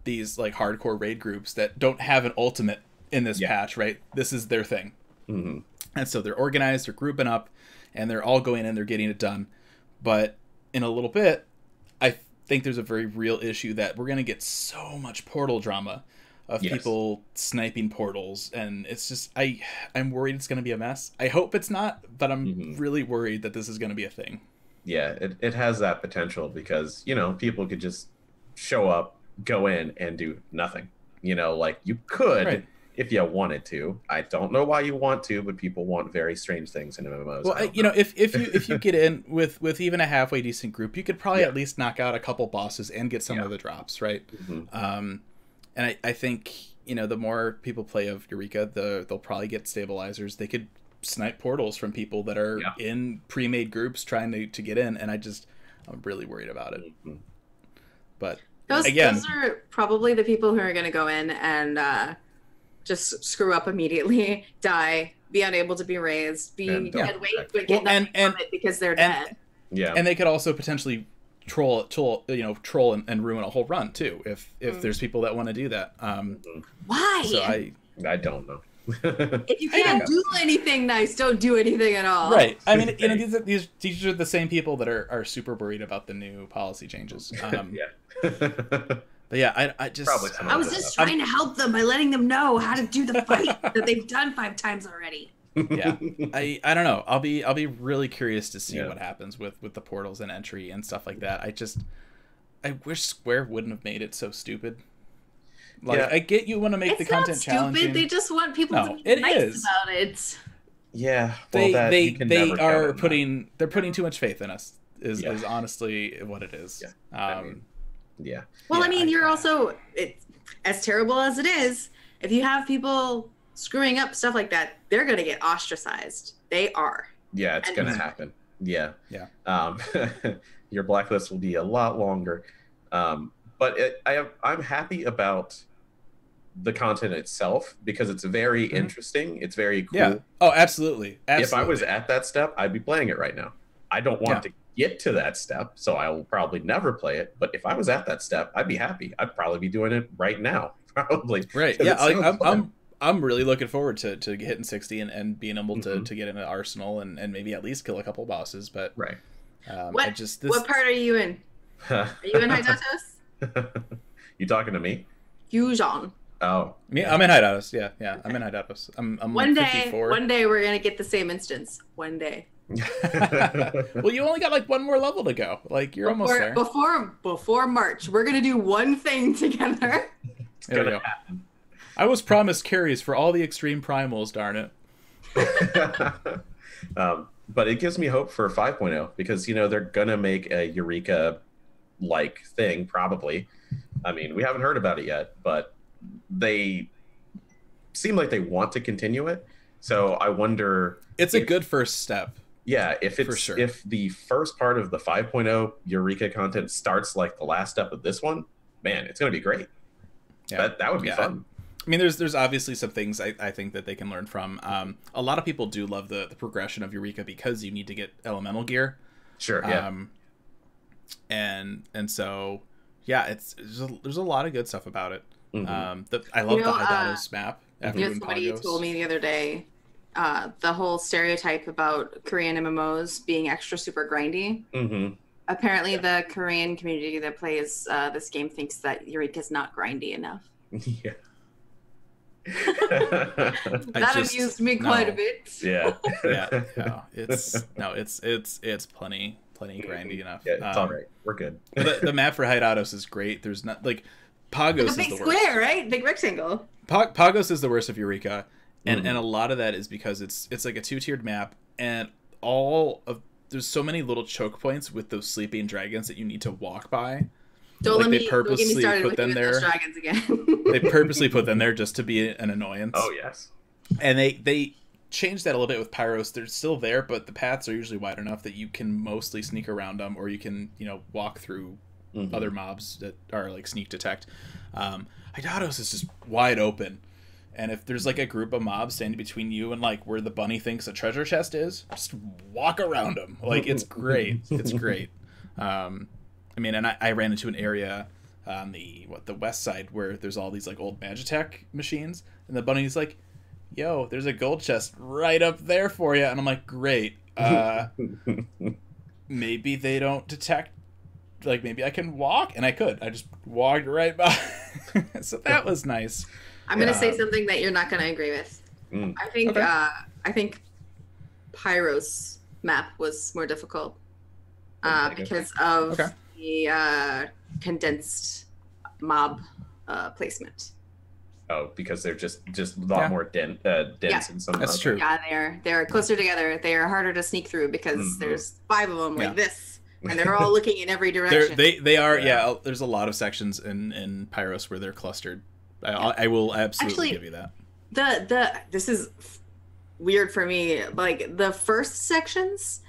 S3: these like hardcore raid groups that don't have an ultimate in this patch, right? This is their thing. And so they're organized, they're grouping up, and they're all going in, they're getting it done. But in a little bit, I think there's a very real issue that we're going to get so much portal drama of people sniping portals, and it's just, I'm worried it's going to be a mess. I hope it's not, but I'm really worried that this is going to be a thing.
S6: Yeah, it has that potential, because, people could just show up, go in, and do nothing. Like you could if you wanted to. I don't know why you want to, but people want very strange things in MMOs.
S3: Well, if you get in with even a halfway decent group, you could probably at least knock out a couple bosses and get some of the drops, right? And I think the more people play of Eureka, they'll probably get stabilizers. They could snipe portals from people that are in pre-made groups trying to get in, and I'm really worried about it. But
S5: those are probably the people who are going to go in and just screw up immediately, die, be unable to be raised, be dead weight, but get nothing from it because they're dead.
S3: And they could also potentially troll and ruin a whole run too if there's people that want to do that.
S5: Why?
S3: So
S6: I don't know.
S5: If you can't do anything nice, don't do anything at all.
S3: Right. I mean, these teachers are the same people that are super worried about the new policy changes.
S6: Yeah.
S3: But yeah, I just
S6: Probably some
S5: I was just trying to help them by letting them know how to do the fight that they've done 5 times already.
S3: yeah, I don't know. I'll be really curious to see what happens with the portals and entry and stuff like that. I wish Square wouldn't have made it so stupid. Like, I get you want to make the content challenging.
S5: They just want people to be
S3: it
S5: nice
S3: is.
S5: about it.
S6: Yeah, well,
S3: they're putting too much faith in us. Is honestly what it is.
S6: Yeah.
S5: Well, I mean, you're also as terrible as it is. If you have people screwing up stuff like that, they're gonna get ostracized. They are.
S6: Yeah, it's gonna happen. Yeah.
S3: Yeah.
S6: Your blacklist will be a lot longer. But I'm happy about the content itself because it's very interesting. It's very cool.
S3: Yeah. Oh, absolutely.
S6: If I was at that step, I'd be playing it right now. I don't want to get to that step, so I will probably never play it. But if I was at that step, I'd be happy. I'd probably be doing it right now, probably.
S3: Right. Yeah. I'm really looking forward to hitting 60 and being able to get into Arsenal and maybe at least kill a couple bosses. But
S6: right.
S5: What part are you in? Are you in Hydatos?
S6: You talking to me?
S5: Fusion.
S6: Oh.
S3: Yeah, I'm in Hydatos. Yeah. I'm in Hydatos. I'm
S5: one
S3: like
S5: day,
S3: 54.
S5: One day we're gonna get the same instance. One day.
S3: Well, you only got like one more level to go. Like you're almost there.
S5: Before March, we're gonna do one thing together.
S3: There we go. Happen. I was promised carries for all the extreme primals. Darn it.
S6: But it gives me hope for 5.0 because they're gonna make a Eureka like thing probably. I mean, we haven't heard about it yet, but they seem like they want to continue it. So I wonder.
S3: It's a good first step.
S6: Yeah, if the first part of the 5.0 Eureka content starts like the last step of this one, man, it's going to be great. Yeah, that would be fun.
S3: I mean, there's obviously some things I think that they can learn from. A lot of people do love the progression of Eureka because you need to get elemental gear.
S6: Sure. Yeah.
S3: And so, yeah, there's a lot of good stuff about it.
S6: Mm-hmm.
S3: I love the Hydatos map.
S5: Somebody told me the other day. The whole stereotype about Korean MMOs being extra super grindy.
S6: Mm-hmm.
S5: Apparently, the Korean community that plays this game thinks that Eureka is not grindy enough.
S6: Yeah.
S5: That amused me quite a bit.
S6: Yeah.
S3: No, it's plenty grindy enough.
S6: Yeah, it's all right. We're good.
S3: The map for Hydatos is great. There's not like Pagos is the worst.
S5: Big square, right? Big rectangle.
S3: Pagos is the worst of Eureka. And a lot of that is because it's like a 2-tiered map, and there's so many little choke points with those sleeping dragons that you need to walk by.
S5: Don't get me started with those dragons again.
S3: They purposely put them there just to be an annoyance.
S6: Oh yes. And
S3: they changed that a little bit with Pyros. They're still there, but the paths are usually wide enough that you can mostly sneak around them, or you can walk through other mobs that are like sneak detect. Hydatos is just wide open. And if there's like a group of mobs standing between you and like where the bunny thinks a treasure chest is, just walk around them. Like it's great. It's great. I mean, and I ran into an area on the west side where there's all these like old Magitech machines, and the bunny's like, "Yo, there's a gold chest right up there for you," and I'm like, "Great. Maybe they don't detect. Like maybe I can walk," and I could. I just walked right by. So that was nice.
S5: I'm gonna say something that you're not gonna agree with. I think Pyros map was more difficult because of the condensed mob placement.
S6: Oh, because they're just a lot more dense in some.
S3: That's true.
S5: Yeah, they're closer together. They are harder to sneak through because there's 5 of them like this, and they're all looking in every direction.
S3: They are. Yeah, there's a lot of sections in Pyros where they're clustered. I will absolutely give you that.
S5: This is weird for me. Like the first sections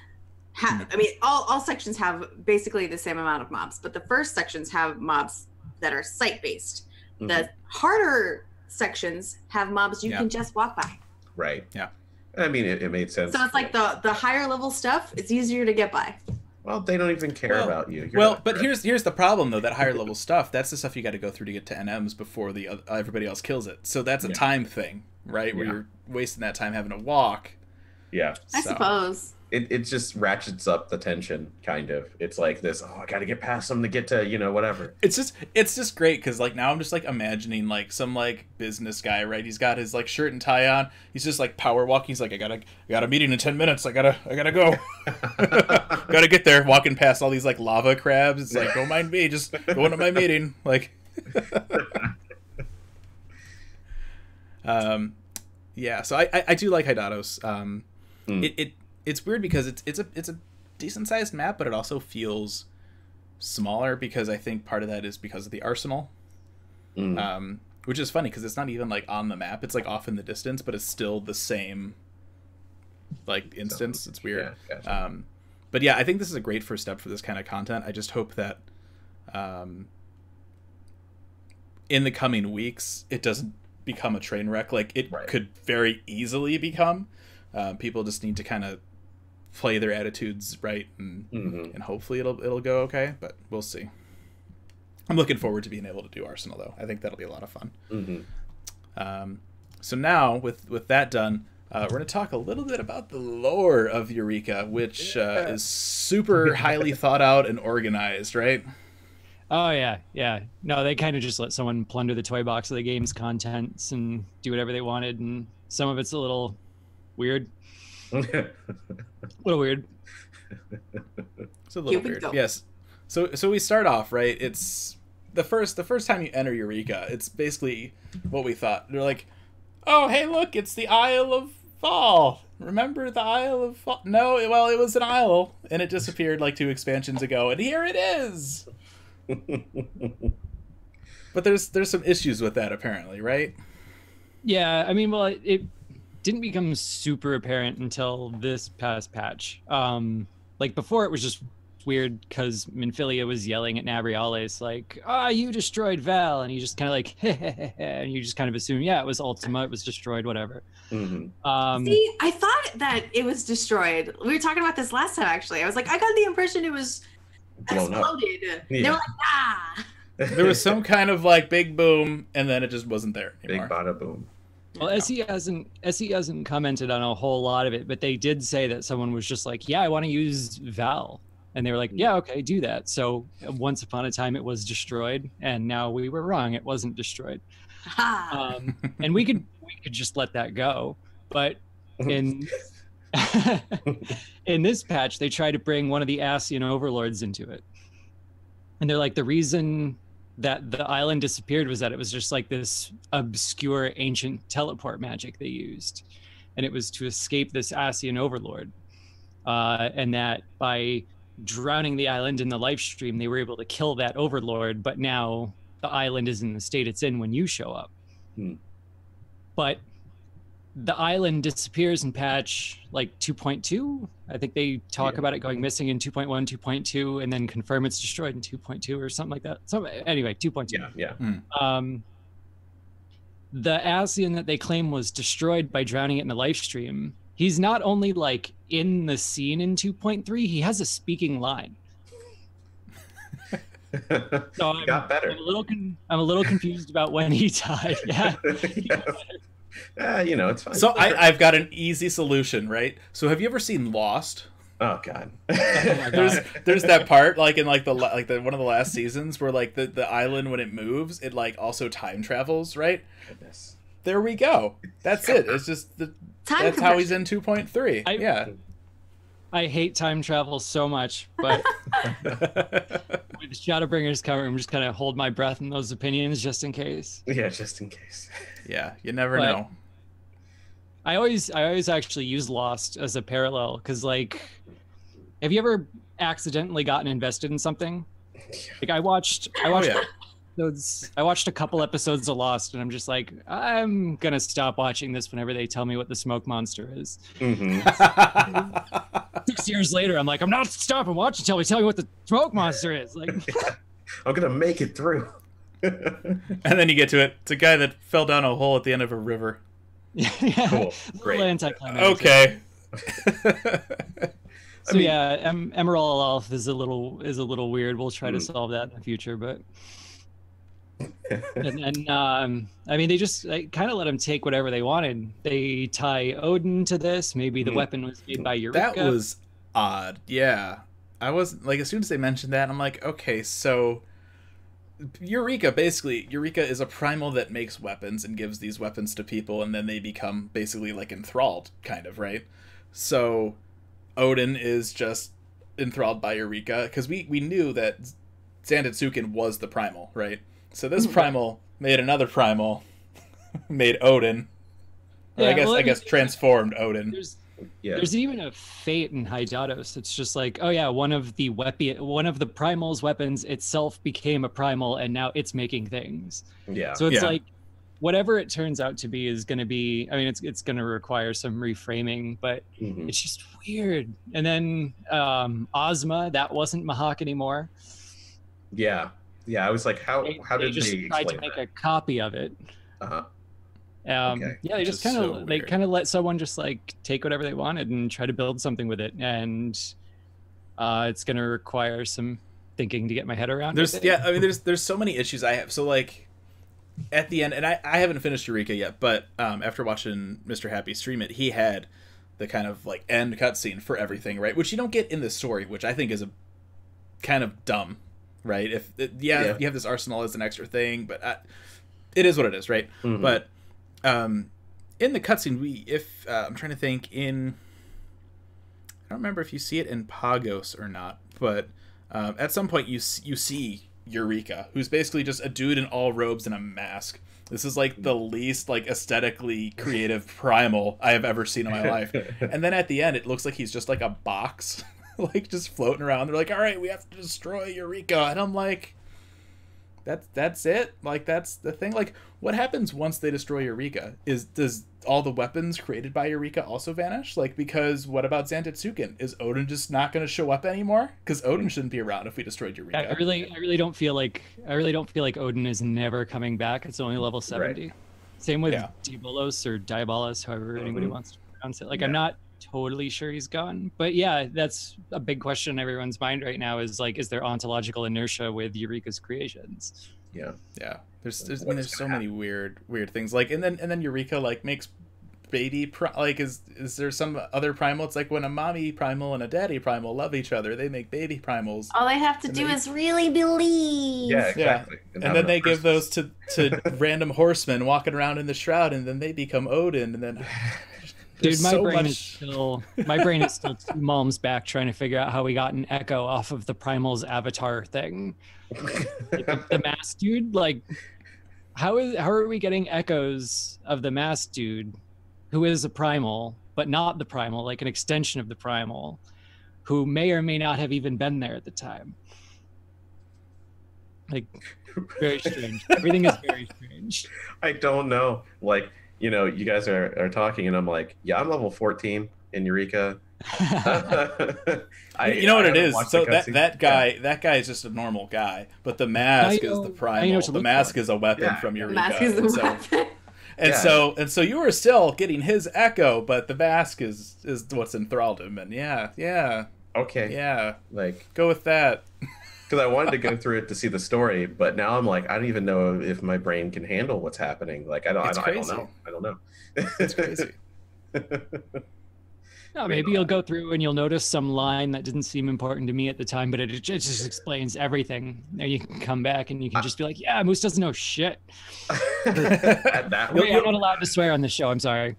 S5: have, I mean, all sections have basically the same amount of mobs, but the first sections have mobs that are site based. The harder sections have mobs you can just walk by.
S6: Right.
S3: Yeah.
S6: I mean, it made sense.
S5: So it's like the higher level stuff, it's easier to get by.
S6: Well, they don't even care about you.
S3: But here's the problem though. That higher level stuff, that's the stuff you got to go through to get to NMs before everybody else kills it. So that's a time thing, right? Where you're wasting that time having to walk.
S6: Yeah,
S5: I suppose.
S6: It just ratchets up the tension, kind of. It's like this, I gotta get past them to get to, whatever.
S3: It's just great, because, like, now I'm just, like, imagining, like, some, like, business guy, right? He's got his, like, shirt and tie on. He's just, like, power walking. He's like, I got a meeting in 10 minutes. I gotta go. Gotta get there. Walking past all these, like, lava crabs. It's like, don't mind me. Just going to my meeting. Like, yeah, so I do like Hydatos. It's weird because it's a decent sized map, but it also feels smaller, because I think part of that is because of the arsenal, which is funny because it's not even like on the map. It's like off in the distance, but it's still the same like instance. It's weird. Yeah, gotcha. But yeah, I think this is a great first step for this kind of content. I just hope that in the coming weeks it doesn't become a train wreck like it could very easily become. People just need to kind of play their attitudes right, and hopefully it'll go okay, but we'll see. I'm looking forward to being able to do Arsenal, though. I think that'll be a lot of fun. So now, with that done, we're going to talk a little bit about the lore of Eureka, which is super highly thought out and organized, right?
S2: Oh, yeah. No, they kind of just let someone plunder the toy box of the game's contents and do whatever they wanted, and some of it's a little weird. A little weird.
S3: It's a little weird. Yes. So we start off, right? It's the first time you enter Eureka. It's basically what we thought. They're like, oh, hey, look, it's the Isle of Fall. Remember the Isle of Fall? No, well, it was an isle, and it disappeared like 2 expansions ago, and here it is. But there's some issues with that, apparently, right?
S2: Yeah, I mean, well, it didn't become super apparent until this past patch. Like before, it was just weird because Minfilia was yelling at Nabriales like, you destroyed Val, and he just kind of like, and you just kind of assume, yeah, it was Ultima, it was destroyed, whatever.
S5: See, I thought that it was destroyed. We were talking about this last time, actually. I was like, I got the impression it was exploded. Yeah. They were like,
S3: There was some kind of like big boom, and then it just wasn't there anymore.
S6: Big bada boom.
S2: Well, SE hasn't commented on a whole lot of it, but they did say that someone was just like, yeah, I want to use Val. And they were like, yeah, okay, do that. So once upon a time it was destroyed, and now we were wrong. It wasn't destroyed. And we could just let that go. But in in this patch, they try to bring one of the Ascian overlords into it. And they're like, the reason that the island disappeared was that it was just like this obscure ancient teleport magic they used, and it was to escape this Ascian overlord, and that by drowning the island in the life stream they were able to kill that overlord, but now the island is in the state it's in when you show up. But the island disappears in patch like 2.2. I think they talk about it going missing in 2.1, 2.2, and then confirm it's destroyed in 2.2 or something like that. So anyway, 2.2.
S6: Yeah.
S2: The Ascian that they claim was destroyed by drowning it in the life stream, he's not only like in the scene in 2.3, he has a speaking line. So
S6: got better.
S2: I'm a little confused about when he died. Yeah.
S6: It's fine.
S3: So I've got an easy solution, right? So have you ever seen Lost?
S6: Oh God.
S3: There's that part like in like the one of the last seasons where like the island, when it moves, it like also time travels, right?
S6: Goodness.
S3: There we go. That's it. It's just that's how he's in 2.3. Yeah.
S2: I hate time travel so much, but with Shadowbringers cover, I'm just kind of hold my breath in those opinions just in case.
S6: Yeah, just in case.
S3: Yeah, you never know.
S2: I always actually use Lost as a parallel, because like, have you ever accidentally gotten invested in something? Like I watched I watched a couple episodes of Lost, and I'm just like, I'm gonna stop watching this whenever they tell me what the smoke monster is. 6 years later, I'm like, I'm not stopping watching until they tell me what the smoke monster is. Like,
S6: I'm gonna make it through.
S3: And then you get to it. It's a guy that fell down a hole at the end of a river.
S2: Yeah,
S6: cool. Great.
S2: Anticlimactic.
S3: Okay.
S2: So yeah, Emerald Elf is a little weird. We'll try to solve that in the future, but and I mean, they kind of let them take whatever they wanted. They tie Odin to this. Maybe the weapon was made by Eureka.
S3: That was odd. Yeah, I was like, as soon as they mentioned that, I'm like, okay, so Eureka is a primal that makes weapons and gives these weapons to people, and then they become basically like enthralled, kind of, right? So Odin is just enthralled by Eureka, because we knew that Zantetsuken was the primal, right? So this primal made another primal, made Odin. Or
S2: Yeah,
S3: I guess transformed Odin.
S2: There's even a fate in Hydatos. It's just like, oh yeah, one of the primal's weapons itself became a primal, and now it's making things.
S6: Yeah.
S2: So it's like, whatever it turns out to be is going to be. I mean, it's going to require some reframing, but it's just weird. And then Ozma, that wasn't Mahak anymore.
S6: Yeah. Yeah. I was like, how did they
S2: just tried to make a copy of it?
S6: Okay.
S2: Yeah, they just kind of let someone just like take whatever they wanted and try to build something with it, and it's going to require some thinking to get my head around.
S3: I mean, there's so many issues I have. So like at the end, and I haven't finished Eureka yet, but after watching Mr. Happy stream it, he had the kind of like end cutscene for everything, right? Which you don't get in the story, which I think is a kind of dumb, right? You have this arsenal as an extra thing, but it is what it is, right? But in the cutscene, I'm trying to think, I don't remember if you see it in Pagos or not, but at some point you see Eureka, who's basically just a dude in all robes and a mask. This is like the least like aesthetically creative primal I have ever seen in my life. And then at the end, it looks like he's just like a box, like just floating around. They're like, all right, we have to destroy Eureka. And I'm like, that's it? Like, that's the thing? Like, what happens once they destroy Eureka? Does all the weapons created by Eureka also vanish? Like, because what about Zantetsuken? Is Odin just not going to show up anymore? Because Odin shouldn't be around if we destroyed Eureka.
S2: I really don't feel like Odin is never coming back. It's only level 70. Right. Same with Diabolos or Diabolos, however anybody wants to pronounce it. Like, I'm not totally sure he's gone, but yeah, that's a big question in everyone's mind right now, is like, is there ontological inertia with Eureka's creations?
S3: Yeah there's so many weird things, like, and then Eureka like makes baby like, is there some other primal? It's like when a mommy primal and a daddy primal love each other, they make baby primals.
S5: All they have to do is really believe.
S6: Yeah, exactly.
S3: And then they give those to random horsemen walking around in the shroud, and then they become Odin, and then
S2: dude, my brain is still 2 malms back trying to figure out how we got an echo off of the primal's avatar thing. Like, the masked dude, like, how are we getting echoes of the masked dude, who is a primal but not the primal, like an extension of the primal, who may or may not have even been there at the time? Like, very strange. Everything is very strange.
S6: I don't know. Like, you know, you guys are talking, and I'm like, yeah, I'm level 14 in Eureka.
S3: You know what it is? So that guy is just a normal guy, but the mask is the primal. The mask is a weapon from Eureka.
S5: The mask is a weapon.
S3: And so you were still getting his echo, but the mask is what's enthralled him. And okay,
S6: like,
S3: go with that.
S6: Because I wanted to go through it to see the story, but now I'm like, I don't even know if my brain can handle what's happening. Like, I don't know.
S3: It's crazy.
S2: No, maybe you'll go through and you'll notice some line that didn't seem important to me at the time, but it just explains everything. Now you can come back and you can just be like, yeah, Moose doesn't know shit. I'm not allowed to swear on this show. I'm sorry.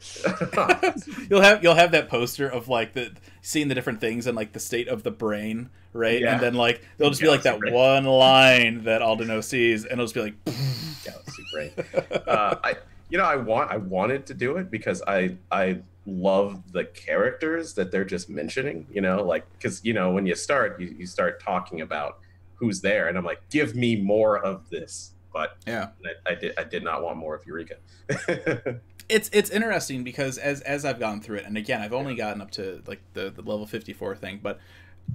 S3: You'll have that poster of like seeing the different things and like the state of the brain, right? Yeah. And then like there'll just be like that one line that Aldino sees, and it'll just be like
S6: galaxy brain. I wanted to do it because I love the characters that they're just mentioning, you know, like, because, you know, when you start, you start talking about who's there, and I'm like, give me more of this. But yeah, I did not want more of Eureka.
S3: It's interesting because as I've gone through it, and again, I've only gotten up to like the level 54 thing, but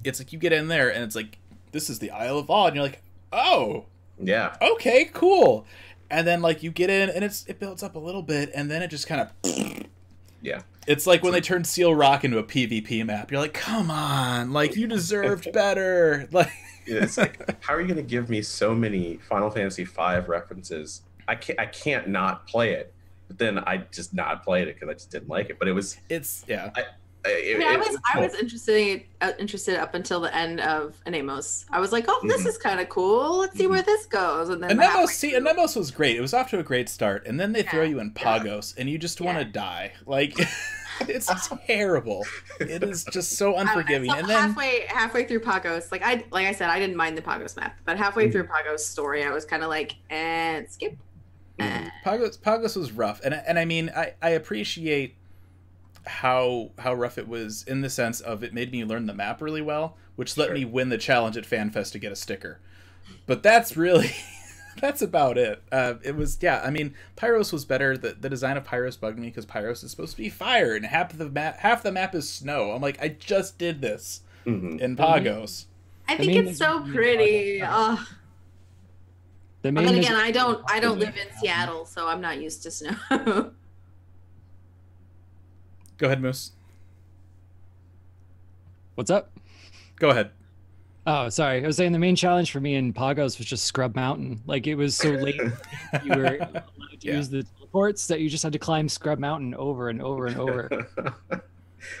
S3: it's like you get in there and it's like, this is the Isle of Awe, and you're like, oh
S6: yeah,
S3: okay, cool. And then like you get in and it builds up a little bit, and then it just kind of
S6: Yeah.
S3: It's like when they turned Seal Rock into a PvP map. You're like, come on, like you deserved better. Like,
S6: it's like, how are you going to give me so many Final Fantasy V references? I can't not play it. But then I just not played it because I just didn't like it. But
S3: it's yeah.
S5: I was interested up until the end of Anonymoose. I was like, oh, this is kind of cool. Let's see where this goes. And then
S3: Anonymoose was great. It was off to a great start, and then they throw you in Pagos, and you just want to die. Like, it's terrible. It is just so unforgiving.
S5: So
S3: and then
S5: halfway through Pagos, like I said, I didn't mind the Pagos map, but halfway through Pagos' story, I was kind of like, skip.
S3: Pagos was rough, and I mean, I appreciate how rough it was in the sense of it made me learn the map really well, which let me win the challenge at FanFest to get a sticker. But that's really that's about it. It was I mean, Pyros was better. The design of Pyros bugged me because Pyros is supposed to be fire, and half the map is snow. I'm like, I just did this in Pagos.
S5: I think it's so pretty. But then again, I don't live in Seattle, so I'm not used to snow.
S3: Go ahead, Moose.
S2: What's up?
S3: Go ahead.
S2: Oh, sorry. I was saying the main challenge for me in Pagos was just Scrub Mountain. Like, it was so late you were allowed to use the teleports that you just had to climb Scrub Mountain over and over and over.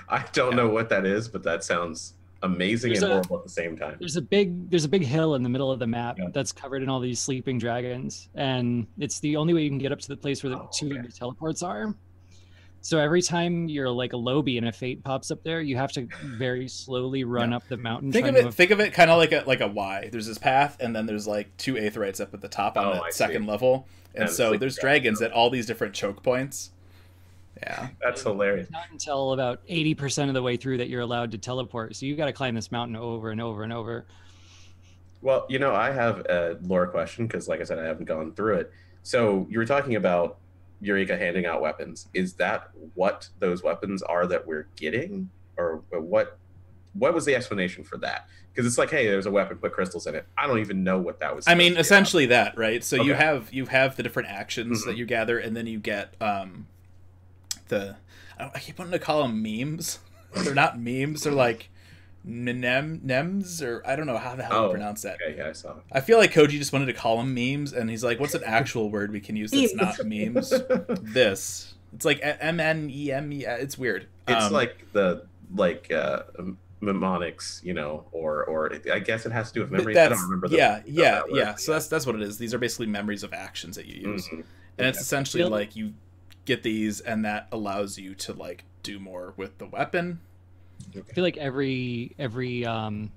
S6: I don't know what that is, but that sounds amazing and horrible at the same time.
S2: There's a big hill in the middle of the map that's covered in all these sleeping dragons, and it's the only way you can get up to the place where the two of the teleports are. So every time you're like a Lobby and a Fate pops up there, you have to very slowly run up the mountain.
S3: Think of it kind of like a Y. There's this path, and then there's like 2 Aetherytes up at the top on the second level, and so there's dragons at all these different choke points. Yeah,
S6: that's hilarious.
S2: It's not until about 80% of the way through that you're allowed to teleport. So you got to climb this mountain over and over and over.
S6: Well, I have a lore question because, like I said, I haven't gone through it. So you were talking about Eureka handing out weapons. Is that what those weapons are that we're getting, or what was the explanation for that? Because it's like, hey, there's a weapon, put crystals in it. I don't even know what that was.
S3: I mean, essentially that, right? So you have the different actions that you gather, and then you get I keep wanting to call them memes. They're not memes. They're like Mnemes, or I don't know how the hell to pronounce that.
S6: Okay, yeah, I saw it.
S3: I feel like Koji just wanted to call them memes, and he's like, what's an actual word we can use that's not memes? This. It's like MNEME. It's weird.
S6: It's like the mnemonics, or I guess it has to do with memories. I don't remember.
S3: Yeah. So that's what it is. These are basically memories of actions that you use, and it's essentially like you get these, and that allows you to like do more with the weapon.
S2: I feel like every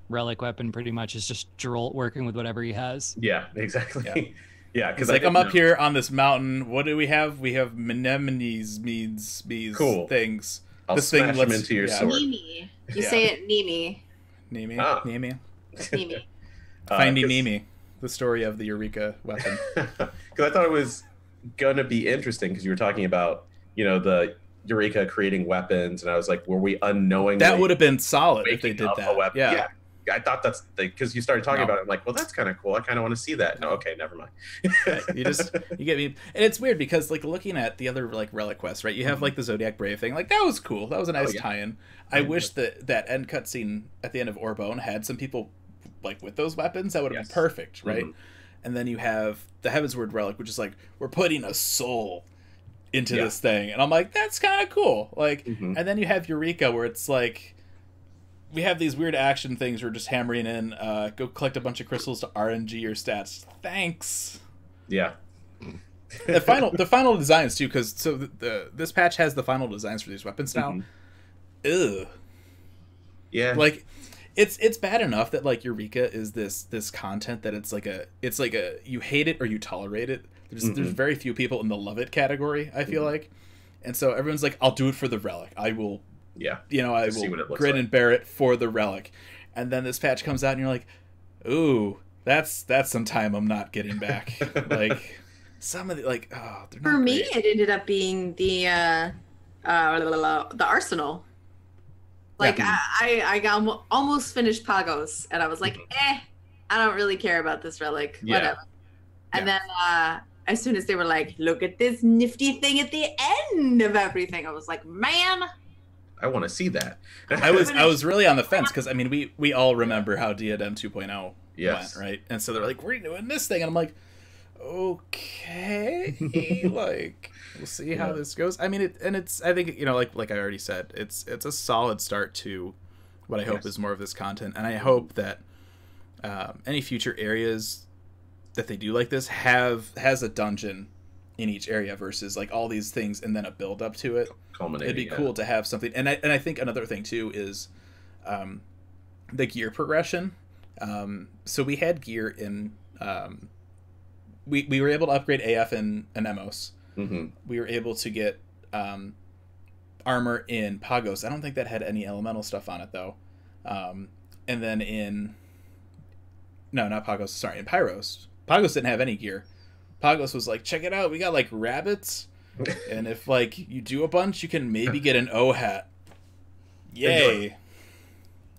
S2: relic weapon pretty much is just Geralt working with whatever he has.
S6: Yeah, exactly. Yeah,
S3: because like I'm up here on this mountain. What do we have? We have Mnemes means
S6: cool
S3: things.
S6: I'll
S3: this
S6: smash them into your sword.
S5: Mneme. You say it Mneme.
S3: Mneme.
S5: Mneme.
S3: Finding Mneme, the story of the Eureka weapon.
S6: Because I thought it was gonna be interesting because you were talking about the Eureka creating weapons, and I was like, were we unknowingly
S3: that would have been solid if they did that.
S6: Yeah, I thought that's because you started talking about it. I'm like, well, that's kind of cool. I kind of want to see that. No, okay, never mind.
S3: you get me, and it's weird because like looking at the other like relic quests, right? You have like the Zodiac Brave thing. Like that was cool. That was a nice tie-in. I wish that end cutscene at the end of Orbone had some people like with those weapons. That would have been perfect, right? And then you have the Heavensward relic, which is like we're putting a soul into this thing, and I'm like, that's kind of cool. Like, and then you have Eureka, where it's like we have these weird action things. We're just hammering in, go collect a bunch of crystals to RNG your stats. Thanks.
S6: Yeah.
S3: the final designs too, because this patch has the final designs for these weapons now. Ugh.
S6: Yeah.
S3: Like, it's bad enough that like Eureka is this content that it's like a you hate it or you tolerate it. There's very few people in the love it category, I feel like. And so everyone's like, I'll do it for the relic. I will I will grin and bear it for the relic. And then this patch comes out and you're like, ooh, that's some time I'm not getting back. Like some of the like
S5: for me it ended up being the arsenal. Like I got almost finished Pagos and I was like, I don't really care about this relic. Whatever. And then as soon as they were like, look at this nifty thing at the end of everything, I was like, man,
S6: I want to see that.
S3: I was really on the fence because I mean we all remember how Diadem 2.0
S6: Yes.
S3: went, right? And so they're like, we're doing this thing, and I'm like, okay, like we'll see how this goes. I mean, I think, you know, like I already said, it's a solid start to what I hope is more of this content, and I hope that any future areas that they do like this has a dungeon in each area versus like all these things and then a build up to it. It'd be cool to have something, and I think another thing too is the gear progression. So we had gear in we were able to upgrade AF and Mnemes.
S6: Mm-hmm.
S3: We were able to get armor in Pagos. I don't think that had any elemental stuff on it though. And then in not Pagos, sorry, in Pyros. Pagos didn't have any gear. Pagos was like, check it out, we got like rabbits, and if like you do a bunch, you can maybe get an O hat. Yay!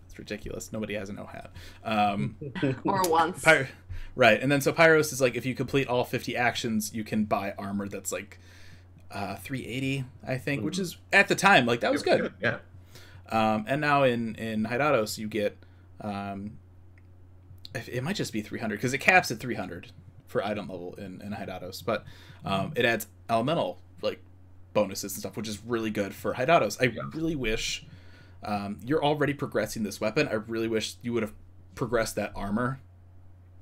S3: It's ridiculous. Nobody has an O hat.
S5: or once.
S3: Right, and then so Pyros is like, if you complete all 50 actions, you can buy armor that's like 380, I think, which is at the time like that was good.
S6: Yeah.
S3: And now in Hydatos you get it might just be 300 because it caps at 300 for item level in Hydatos, but it adds elemental like bonuses and stuff, which is really good for Hydatos. I really wish you're already progressing this weapon. I really wish you would have progressed that armor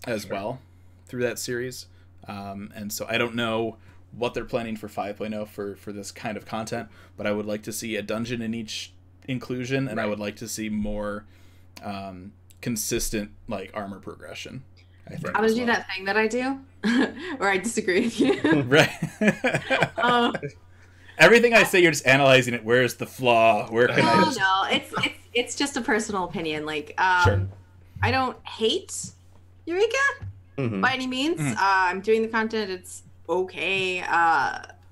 S3: as well through that series. And so I don't know what they're planning for 5.0 for this kind of content, but I would like to see a dungeon in each inclusion, and I would like to see more consistent like armor progression. I'm
S5: gonna do that thing that I do where I disagree with you.
S3: Right. Everything I say, you're just analyzing it. Where's the flaw? Where can I just...
S5: No, it's just a personal opinion. Like,
S3: Sure.
S5: I don't hate Eureka by any means. I'm doing the content. It's okay.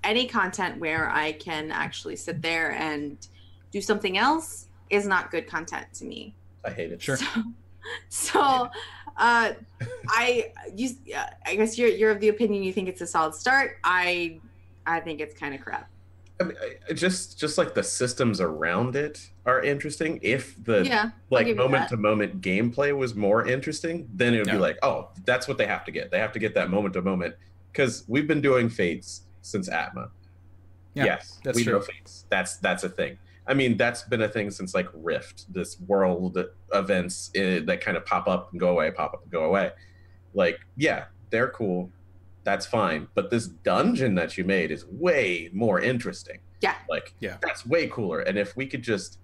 S5: Any content where I can actually sit there and do something else is not good content to me.
S6: I hate it.
S3: Sure.
S5: So I guess you're of the opinion you think it's a solid start. I think it's kind of crap.
S6: I mean, just like the systems around it are interesting. If the like moment to moment gameplay was more interesting, then it would be like, oh, that's what they have to get. They have to get that moment to moment, because we've been doing Fates since Atma.
S3: Yeah,
S6: yes,
S3: that's
S6: we
S3: true.
S6: know Fates. That's a thing. I mean, that's been a thing since like Rift, this world events that kind of pop up and go away, pop up and go away. Like, yeah, they're cool. That's fine. But this dungeon that you made is way more interesting.
S5: Yeah.
S6: Like, that's way cooler. And if we could just,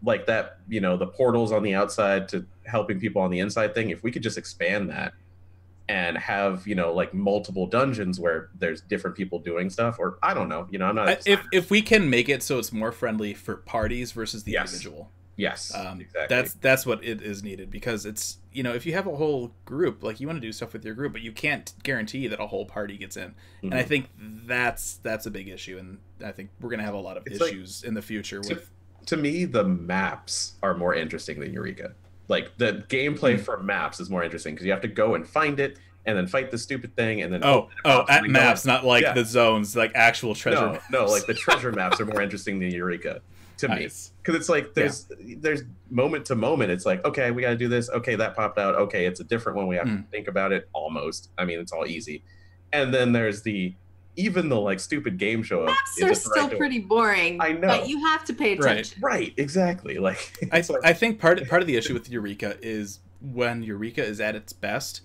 S6: like that, you know, the portals on the outside to helping people on the inside thing, if we could just expand that and have, you know, like multiple dungeons where there's different people doing stuff, or I don't know, you know, I'm not.
S3: If we can make it so it's more friendly for parties versus the individual.
S6: Yes, exactly.
S3: That's what it is needed, because it's, you know, if you have a whole group, like you want to do stuff with your group, but you can't guarantee that a whole party gets in. And I think that's a big issue, and I think we're gonna have a lot of issues in the future with.
S6: To me, the maps are more interesting than Eureka. Like the gameplay for maps is more interesting because you have to go and find it and then fight the stupid thing and then
S3: at maps, not like the zones, like actual treasure.
S6: No, like the treasure maps are more interesting than Eureka to me, because it's like there's moment to moment. It's like, okay, we got to do this. Okay, that popped out. Okay, it's a different one. We have to think about it. Almost. I mean, it's all easy. And then there's even the like stupid game show.
S5: Maps are still pretty boring.
S6: I know,
S5: but you have to pay attention.
S6: Right, exactly. Like
S3: I think part of the issue with Eureka is when Eureka is at its best,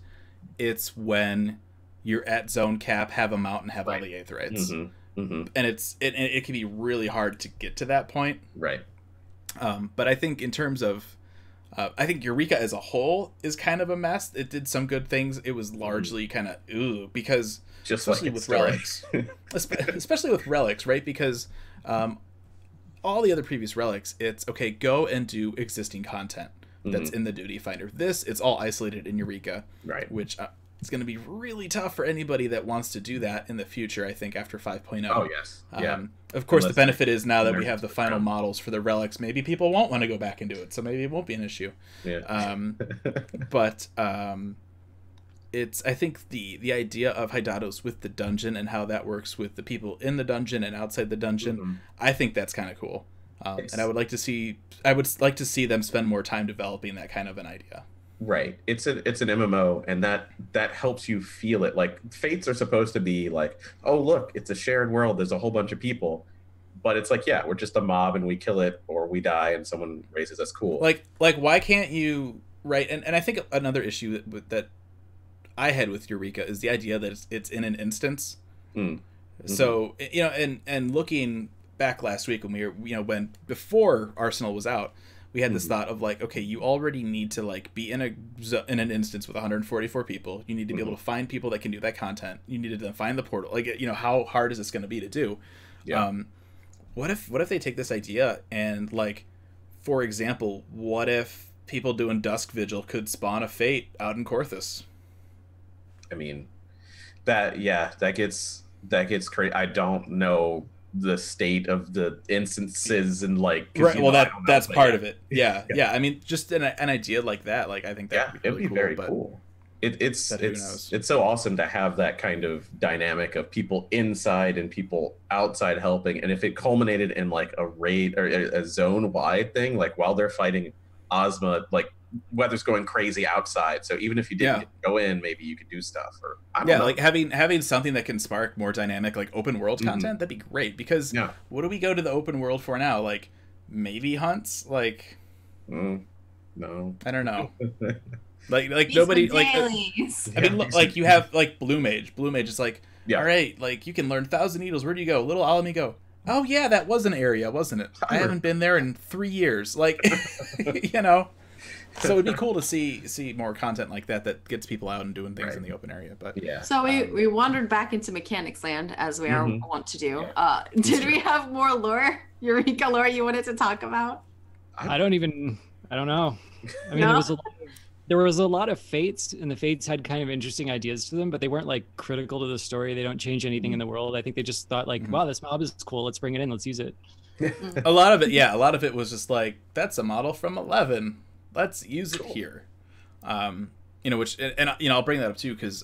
S3: it's when you're at zone cap, have a mount, and have all the Aetherytes. And it can be really hard to get to that point.
S6: Right.
S3: But I think in terms of, I think Eureka as a whole is kind of a mess. It did some good things. It was largely kind of because
S6: just
S3: especially
S6: like
S3: with relics, especially with relics, right? Because all the other previous relics, it's okay. Go and do existing content that's in the duty finder. This, it's all isolated in Eureka,
S6: right?
S3: Which it's going to be really tough for anybody that wants to do that in the future, I think, after 5.0.
S6: Oh, yes.
S3: Of course, the benefit is now that we have the final models for the relics, maybe people won't want to go back and do it, so maybe it won't be an issue.
S6: Yeah.
S3: But I think the idea of Hydatos with the dungeon and how that works with the people in the dungeon and outside the dungeon, I think that's kind of cool. And I would like to see them spend more time developing that kind of an idea.
S6: Right. It's an MMO, and that helps you feel it. Like Fates are supposed to be like, oh look, it's a shared world. There's a whole bunch of people, but it's like, yeah, we're just a mob and we kill it or we die and someone raises us. Cool.
S3: Like why can't you? Right. And I think another issue that I had with Eureka is the idea that it's in an instance. So and looking back last week when we were when before Arsenal was out, we had this thought of like, okay, you already need to like be in an instance with 144 people. You need to be able to find people that can do that content. You need to then find the portal. Like, how hard is this going to be to do?
S6: Yeah.
S3: What if they take this idea and like, for example, what if people doing Dusk Vigil could spawn a Fate out in Korthus?
S6: I mean, that gets crazy. I don't know the state of the instances and like,
S3: right. Well, that's part of it. Yeah. I mean, just an idea like that. Like, I think that
S6: it'd be very cool. It's so awesome to have that kind of dynamic of people inside and people outside helping. And if it culminated in like a raid or a zone wide thing, like while they're fighting Ozma, like weather's going crazy outside, so even if you didn't go in, maybe you could do stuff. Or I don't know.
S3: Like having something that can spark more dynamic, like open world content, that'd be great. Because what do we go to the open world for now? Like maybe hunts? Like
S6: no,
S3: I don't know. like nobody like. I mean, look, like you have like Blue Mage. Blue Mage is like, all right, like you can learn 1,000 Needles. Where do you go? Little Alamy go. Oh yeah, that was an area, wasn't it? I haven't been there in 3 years. Like, So it'd be cool to see more content like that gets people out and doing things in the open area. But
S5: so we wandered back into mechanics land as we are want to do. Did we have more lore, Eureka lore, you wanted to talk about?
S2: I don't know. I mean, there was a lot of Fates, and the Fates had kind of interesting ideas to them, but they weren't like critical to the story. They don't change anything in the world. I think they just thought like, wow, this mob is cool. Let's bring it in. Let's use it.
S3: A lot of it was just like, that's a model from 11. Let's use it here. Which I'll bring that up too, because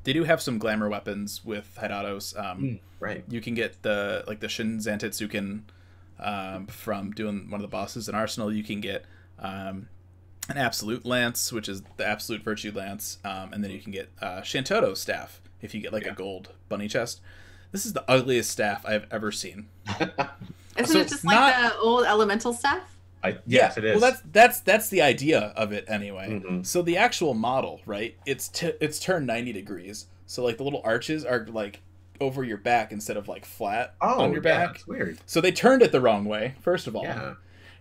S3: they do have some glamour weapons with Hydatos.
S6: Right.
S3: You can get the Shin Zantetsuken from doing one of the bosses in Arsenal. You can get an Absolute Lance, which is the Absolute Virtue Lance, and then you can get Shantoto's staff if you get like a gold bunny chest. This is the ugliest staff I've ever seen.
S5: Isn't it just like the old elemental staff?
S6: Yes, it is.
S3: Well, that's the idea of it anyway. So the actual model, right? It's turned 90 degrees. So like the little arches are like over your back instead of like flat on your back.
S6: That's weird.
S3: So they turned it the wrong way, first of all.
S6: Yeah.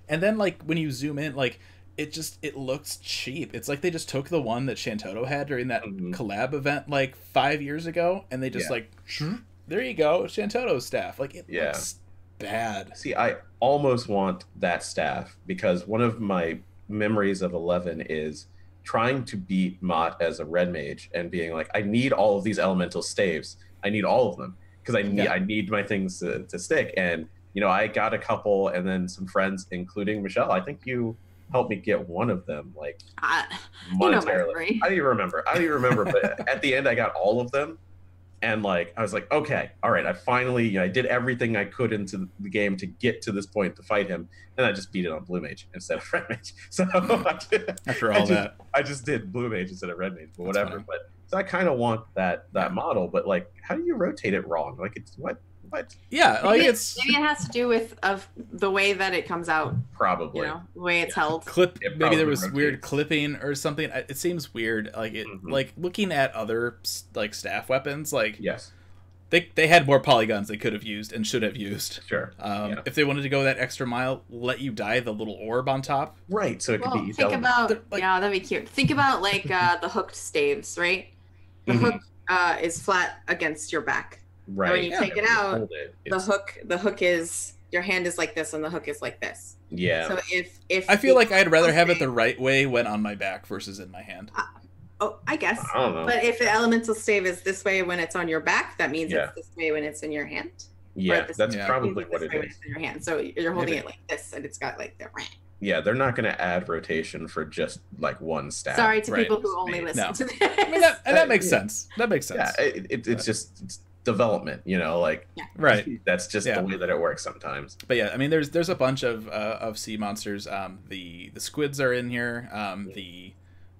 S3: And then like when you zoom in, like it looks cheap. It's like they just took the one that Shantoto had during that collab event like 5 years ago, and they just there you go, Shantoto's staff. Like it looks bad.
S6: See, I almost want that staff because one of my memories of 11 is trying to beat Mott as a red mage and being like, I need all of these elemental staves. I need all of them because I need my things to stick. And I got a couple, and then some friends, including Michelle. I think you helped me get one of them, like monetarily. I don't even remember. But at the end, I got all of them. And like I was like, okay, all right, I finally, I did everything I could into the game to get to this point to fight him, and I just beat it on Blue Mage instead of Red Mage. So I just did Blue Mage instead of Red Mage, but whatever. But so I kind of want that
S3: model,
S6: but like, how do you rotate it wrong? Like it's what?
S3: Yeah, like
S5: maybe it has to do with the way that it comes out.
S6: Probably,
S5: the way it's held.
S3: Maybe there was weird clipping or something. It seems weird. Like it, like looking at other like staff weapons. Like they had more polygons they could have used and should have used.
S6: Sure.
S3: If they wanted to go that extra mile, let you dye the little orb on top.
S6: Right. So it could be.
S5: Think about that'd be cute. Think about like the hooked staves, right? The hook is flat against your back.
S6: Right.
S5: And when you take it out, the hook is, your hand is like this and the hook is like this.
S6: Yeah.
S5: So if
S3: I feel like I'd rather have it the right way when on my back versus in my hand.
S5: I guess.
S6: I don't know.
S5: But if the elemental stave is this way when it's on your back, that means it's this way when it's in your hand.
S6: Yeah, that's probably what it is.
S5: In your hand. So you're holding it like this, and it's got like the
S6: Yeah, they're not going to add rotation for just like one stat.
S5: Sorry to
S3: Right.
S5: people who only listen
S3: No.
S5: to this.
S3: I mean, that makes sense. That makes sense.
S6: Yeah, it's just development, you know, like
S3: Right.
S6: that's just the way that it works sometimes.
S3: But yeah, I mean, there's a bunch of sea monsters. The squids are in here. The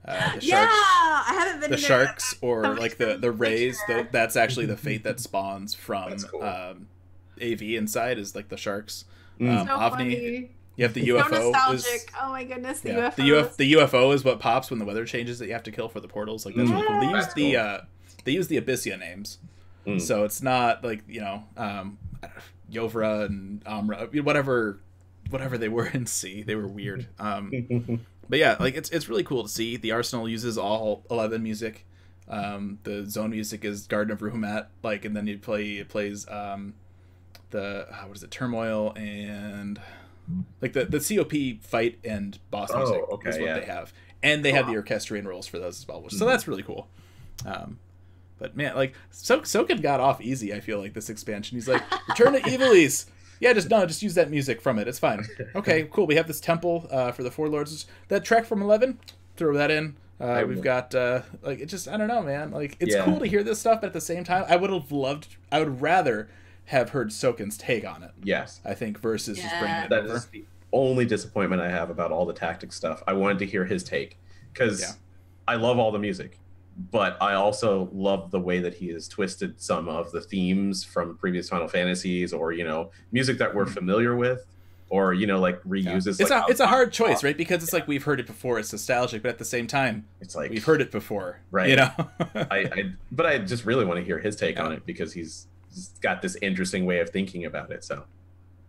S3: sharks.
S5: Yeah, I haven't been
S3: The
S5: in there.
S3: sharks, or like the rays. That's actually the fate that spawns from
S6: That's cool.
S3: AV inside is like the sharks.
S5: So
S3: Avni.
S5: funny.
S3: You have the
S5: So
S3: UFO.
S5: nostalgic. Oh my goodness, the
S3: Yeah,
S5: UFOs.
S3: the UFO is what pops when the weather changes that you have to kill for the portals. Like that's really cool.
S6: That's
S3: They use the Abyssia names,
S6: Mm.
S3: so it's not like Yovra and Amra, whatever they were in C. They were weird. But yeah, like it's really cool to see. The Arsenal uses all 11 music. The zone music is Garden of Ruhumat, like, and then it plays the what is it, Turmoil, and like the COP fight and boss music is what they have, and they have the orchestrion rolls for those as well, so that's really cool. But man, like Soken got off easy. I feel like this expansion, he's like, return to Evilise. Yeah, just use that music from it. It's fine. Okay, cool. We have this temple for the Four Lords. That track from 11, throw that in. We've got like, it just, I don't know, man. Like, it's cool to hear this stuff, but at the same time, I would rather have heard Soken's take on it.
S6: Yes,
S3: I think, versus just bringing it
S6: that
S3: over.
S6: is the only disappointment I have about all the tactic stuff. I wanted to hear his take because I love all the music, but I also love the way that he has twisted some of the themes from previous Final Fantasies, or music that we're familiar with, or like reuses.
S3: It's a hard choice, right? Because it's like we've heard it before, it's nostalgic, but at the same time,
S6: it's like
S3: we've heard it before,
S6: right?
S3: I
S6: but I just really want to hear his take on it because he's got this interesting way of thinking about it. So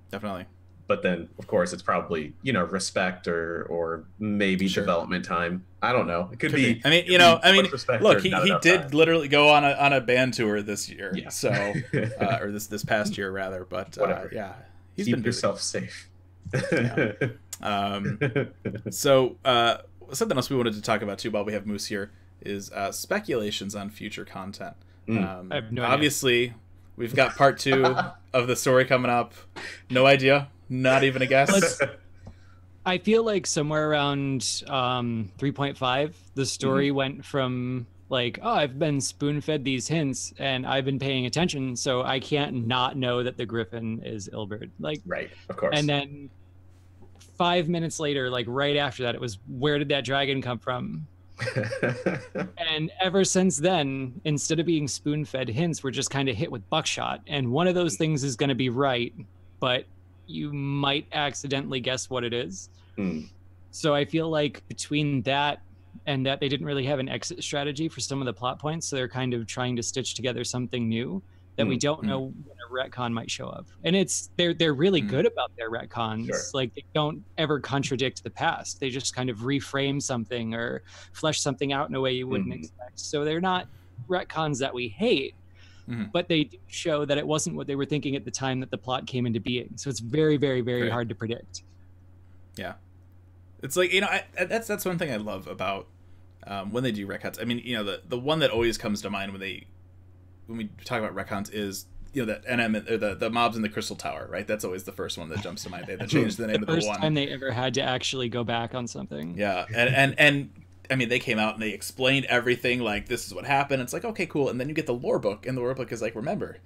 S3: definitely.
S6: But then, of course, it's probably respect or maybe development time. I don't know. It could be.
S3: I mean, look, he did time. Literally go on a band tour this year. Yeah. So, or this past year rather. But yeah, he's
S6: keep
S3: been
S6: yourself safe.
S3: Yeah. So something else we wanted to talk about too, while we have Moose here, is speculations on future content.
S2: I have no
S3: obviously, we've got part 2 of the story coming up. No idea. Not even a guess.
S2: I feel like somewhere around 3.5, the story went from like, oh, I've been spoon-fed these hints and I've been paying attention, so I can't not know that the Griffin is Ilberd. Like,
S6: right, of course.
S2: And then 5 minutes later, like right after that, it was, where did that dragon come from? And ever since then, instead of being spoon-fed hints, we're just kind of hit with buckshot, and one of those things is going to be right, but you might accidentally guess what it is. So I feel like between that and that they didn't really have an exit strategy for some of the plot points, so they're kind of trying to stitch together something new that we don't know when a retcon might show up. And they're really good about their retcons.
S6: Sure.
S2: Like, they don't ever contradict the past. They just kind of reframe something or flesh something out in a way you wouldn't expect. So they're not retcons that we hate, but they do show that it wasn't what they were thinking at the time that the plot came into being. So it's very, very, very hard to predict.
S3: Yeah. It's like, that's one thing I love about when they do retcons. I mean, the one that always comes to mind when we talk about retcons is, that NM, or the mobs in the Crystal Tower, right? That's always the first one that jumps to mind. They changed the name of the one.
S2: First time they ever had to actually go back on something.
S3: Yeah, and I mean, they came out and they explained everything, like, this is what happened. It's like, okay, cool. And then you get the lore book, and the lore book is like, remember,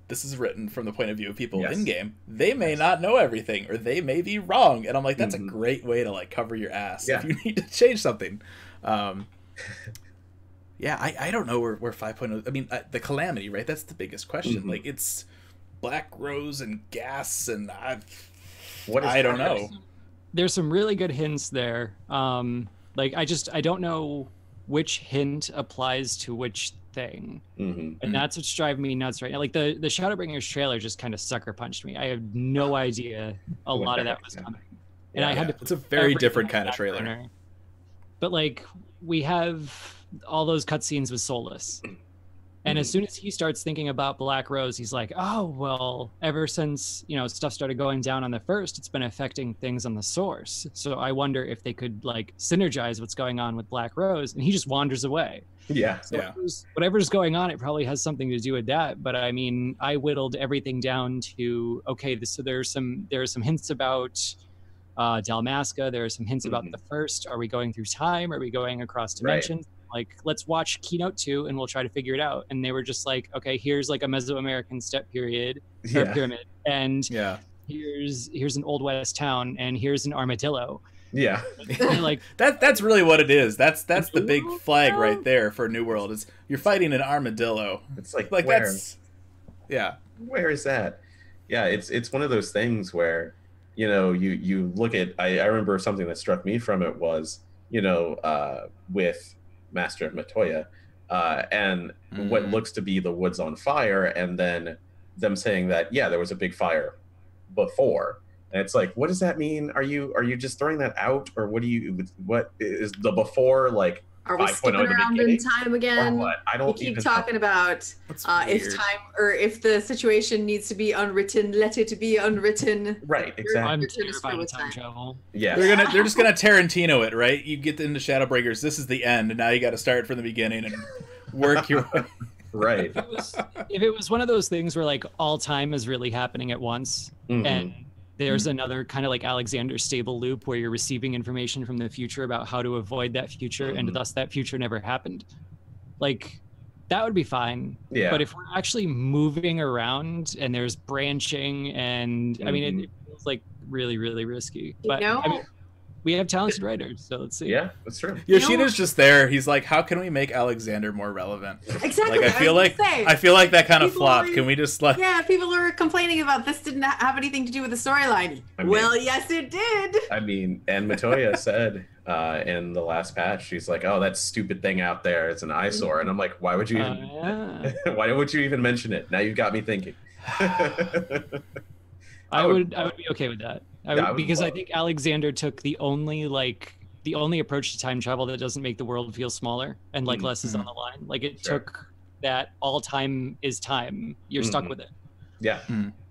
S3: this is written from the point of view of people in game. They may not know everything, or they may be wrong. And I'm like, that's a great way to like cover your ass if you need to change something. Yeah, I don't know where 5.0. I mean, the Calamity, right? That's the biggest question. Like, it's Black Rose and gas, and I don't know.
S2: There's some really good hints there. Like, I don't know which hint applies to which thing, and that's what's driving me nuts right now. Like, the Shadowbringers trailer just kind of sucker punched me. I have no idea a lot of that was coming, and I had to.
S3: It's a very different kind of trailer.
S2: But like, we have all those cutscenes with Solus, and as soon as he starts thinking about Black Rose, he's like, oh well, ever since stuff started going down on the first, it's been affecting things on the source, so I wonder if they could like synergize what's going on with Black Rose. And he just wanders away. Whatever's going on, it probably has something to do with that. But I mean, I whittled everything down to, okay, so there are some hints about Dalmasca. There are some hints about the first. Are we going through time? Are we going across dimensions? Like, let's watch Keynote 2 and we'll try to figure it out. And they were just like, okay, here's like a Mesoamerican step period or pyramid, and here's an Old West town, and here's an armadillo.
S6: Yeah,
S2: like
S3: that's really what it is. That's the big flag right there for New World, is you're fighting an armadillo.
S6: It's like
S3: where? That's
S6: where is that? Yeah, it's one of those things where, you know, you look at, I remember something that struck me from it was, you know, with Master of Matoya, and what looks to be the woods on fire, and then them saying that there was a big fire before, and it's like, what does that mean? Are you just throwing that out, or what is the before, like,
S5: are we skipping around in time again?
S6: Or what? I don't
S5: keep talking about if time, or if the situation needs to be unwritten, let it be unwritten.
S6: Right, exactly.
S2: I'm terrified of time travel.
S6: Yeah,
S3: they're just gonna Tarantino it, right? You get into Shadowbreakers, this is the end, and now you got to start from the beginning and work your way.
S6: Right.
S2: If it was one of those things where like all time is really happening at once, and there's another kind of like Alexander stable loop where you're receiving information from the future about how to avoid that future, and thus that future never happened, like, that would be fine.
S6: Yeah.
S2: But if we're actually moving around and there's branching, and I mean, it feels like really, really risky. But I mean, we have talented writers, so let's see.
S6: Yeah, that's true.
S3: Yoshida's just there. He's like, how can we make Alexander more relevant?
S5: Exactly.
S3: Like, I feel like that kind of flopped. Can we just like?
S5: Yeah, people are complaining about this didn't have anything to do with the storyline. Well, yes, it did.
S6: I mean, and Matoya said in the last patch, she's like, "Oh, that stupid thing out there, it's an eyesore," and I'm like, "Why would you even? Why would you even mention it? Now you've got me thinking."
S2: I would be okay with that. Because I think Alexander took the only approach to time travel that doesn't make the world feel smaller and like less is on the line. Like, it took that all time is time. You're stuck with it.
S6: Yeah,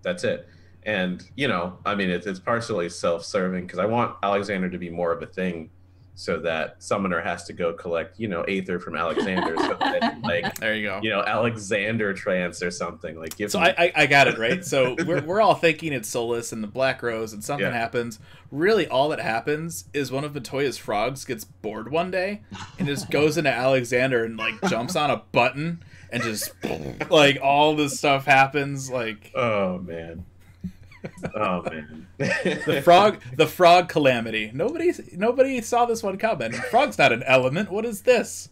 S6: that's it. And, you know, I mean, it's partially self-serving because I want Alexander to be more of a thing, so that Summoner has to go collect, you know, Aether from Alexander, so that, like,
S3: there you go,
S6: you know, Alexander trance or something, like.
S3: I got it right. So we're all thinking it's Solus and the Black Rose, and something happens. Really, all that happens is one of Matoya's frogs gets bored one day and just goes into Alexander and like jumps on a button and just like all this stuff happens. Like,
S6: oh man. Oh man.
S3: the frog calamity. Nobody saw this one coming. Frog's not an element. What is this?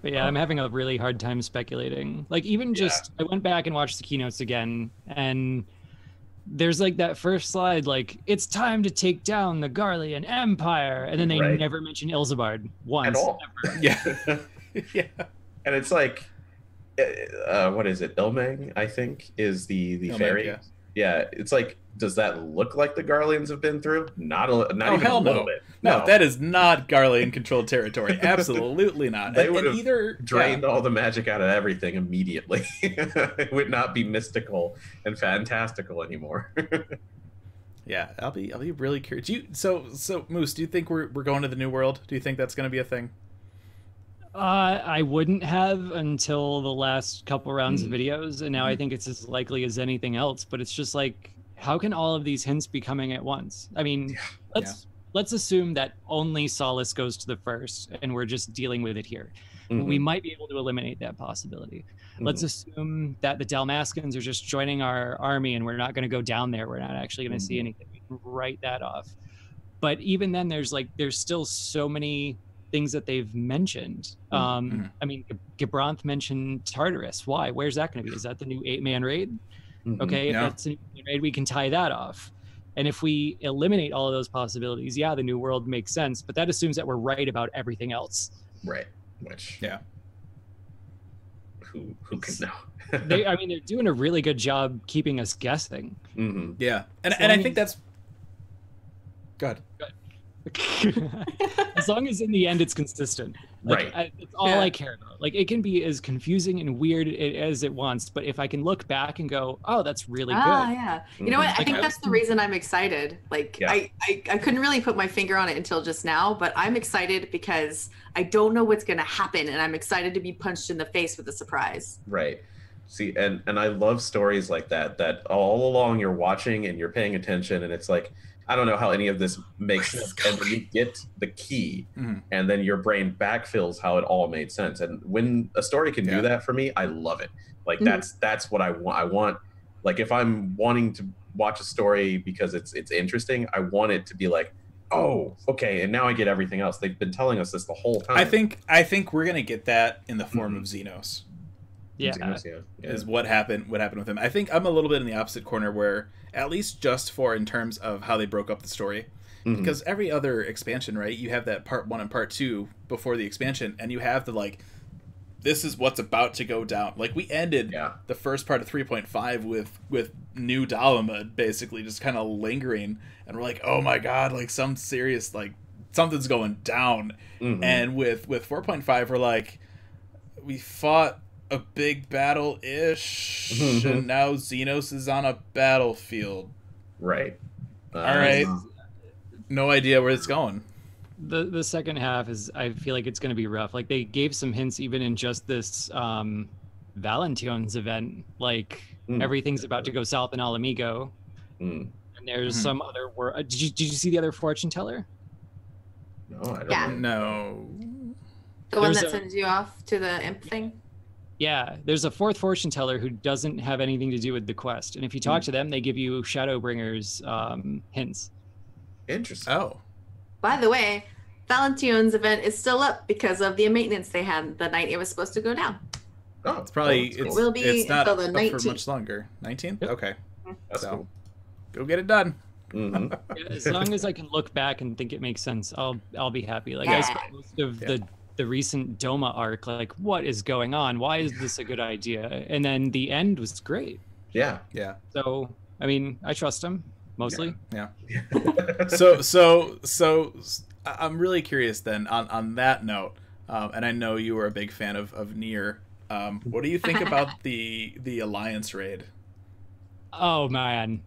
S2: But yeah, I'm having a really hard time speculating. Like, even just I went back and watched the keynotes again, and there's like that first slide, like, it's time to take down the Garlean Empire, and then they never mention Ilzabard once.
S6: At all.
S2: Ever.
S3: Yeah. Yeah.
S6: And it's like, what is it? Ilmang, I think, is the Ilmang, fairy. Yeah, it's like, does that look like the Garleans have been through? Not even a little bit.
S3: No, that is not Garlean controlled territory. Absolutely not.
S6: They would have drained all the magic out of everything immediately. It would not be mystical and fantastical anymore.
S3: Yeah, I'll be really curious. So Moose, do you think we're going to the New World? Do you think that's going to be a thing?
S2: I wouldn't have until the last couple rounds of videos, and now I think it's as likely as anything else. But it's just like, how can all of these hints be coming at once? I mean, let's assume that only Solace goes to the first, and we're just dealing with it here. We might be able to eliminate that possibility. Let's assume that the Dalmascans are just joining our army, and we're not going to go down there. We're not actually going to see anything. We can write that off. But even then, there's still so many things that they've mentioned. I mean, Gibranth mentioned Tartarus. Why? Where's that going to be? Is that the new 8-man raid? Okay, if that's a new raid, we can tie that off. And if we eliminate all of those possibilities, the New World makes sense, but that assumes that we're right about everything else.
S6: Right. Which, who can know?
S2: They're doing a really good job keeping us guessing.
S3: Yeah, and I think that's good.
S2: As long as in the end it's consistent, like, it's all I care about. Like, it can be as confusing and weird as it wants, but if I can look back and go, oh, that's really good.
S5: You know what, I think that's the reason I'm excited. Like, I couldn't really put my finger on it until just now, but I'm excited because I don't know what's going to happen, and I'm excited to be punched in the face with a surprise.
S6: Right. See, and I love stories like that, that all along you're watching and you're paying attention, and it's like, I don't know how any of this makes sense. And then you get the key, and then your brain backfills how it all made sense. And when a story can do that for me, I love it. Like that's what I want. I want, like, if I'm wanting to watch a story because it's interesting, I want it to be like, oh, okay, and now I get everything else. They've been telling us this the whole time.
S3: I think we're gonna get that in the form of Xenos.
S2: Yeah.
S3: Is what happened with him. I think I'm a little bit in the opposite corner, where at least just for in terms of how they broke up the story, because every other expansion, right, you have that part 1 and part 2 before the expansion, and you have the, like, this is what's about to go down. Like, we ended the first part of 3.5 with New Dalamud basically just kind of lingering, and we're like, oh my god, like, some serious, like, something's going down. And with 4.5 we're like, we fought a big battle-ish, and now Xenos is on a battlefield.
S6: Right.
S3: All right. No idea where it's going.
S2: The second half is, I feel like it's going to be rough. Like, they gave some hints even in just this Valention's event. Like, everything's about to go south in Alamigo. And there's some other word. Did you see the other fortune teller?
S6: No, I don't know.
S3: No.
S5: The one that sends you off to the imp thing?
S2: Yeah, there's a fourth fortune teller who doesn't have anything to do with the quest. And if you talk to them, they give you Shadowbringer's hints.
S6: Interesting.
S3: Oh.
S5: By the way, Valention's event is still up because of the maintenance they had the night it was supposed to go down.
S6: Oh,
S3: it's probably
S5: it will be
S3: it's not
S5: until the
S3: up
S5: 19th.
S3: for much longer. 19th?
S2: Yep.
S3: Okay.
S6: That's cool.
S3: Go get it done.
S2: Yeah, as long as I can look back and think it makes sense, I'll be happy. Like, I spent most of the recent Doma arc, like, what is going on? Why is this a good idea? And then the end was great.
S6: Yeah.
S2: So, I mean, I trust him mostly.
S3: Yeah. So I'm really curious then on that note, and I know you were a big fan of Nier. What do you think about the Alliance raid?
S2: Oh man.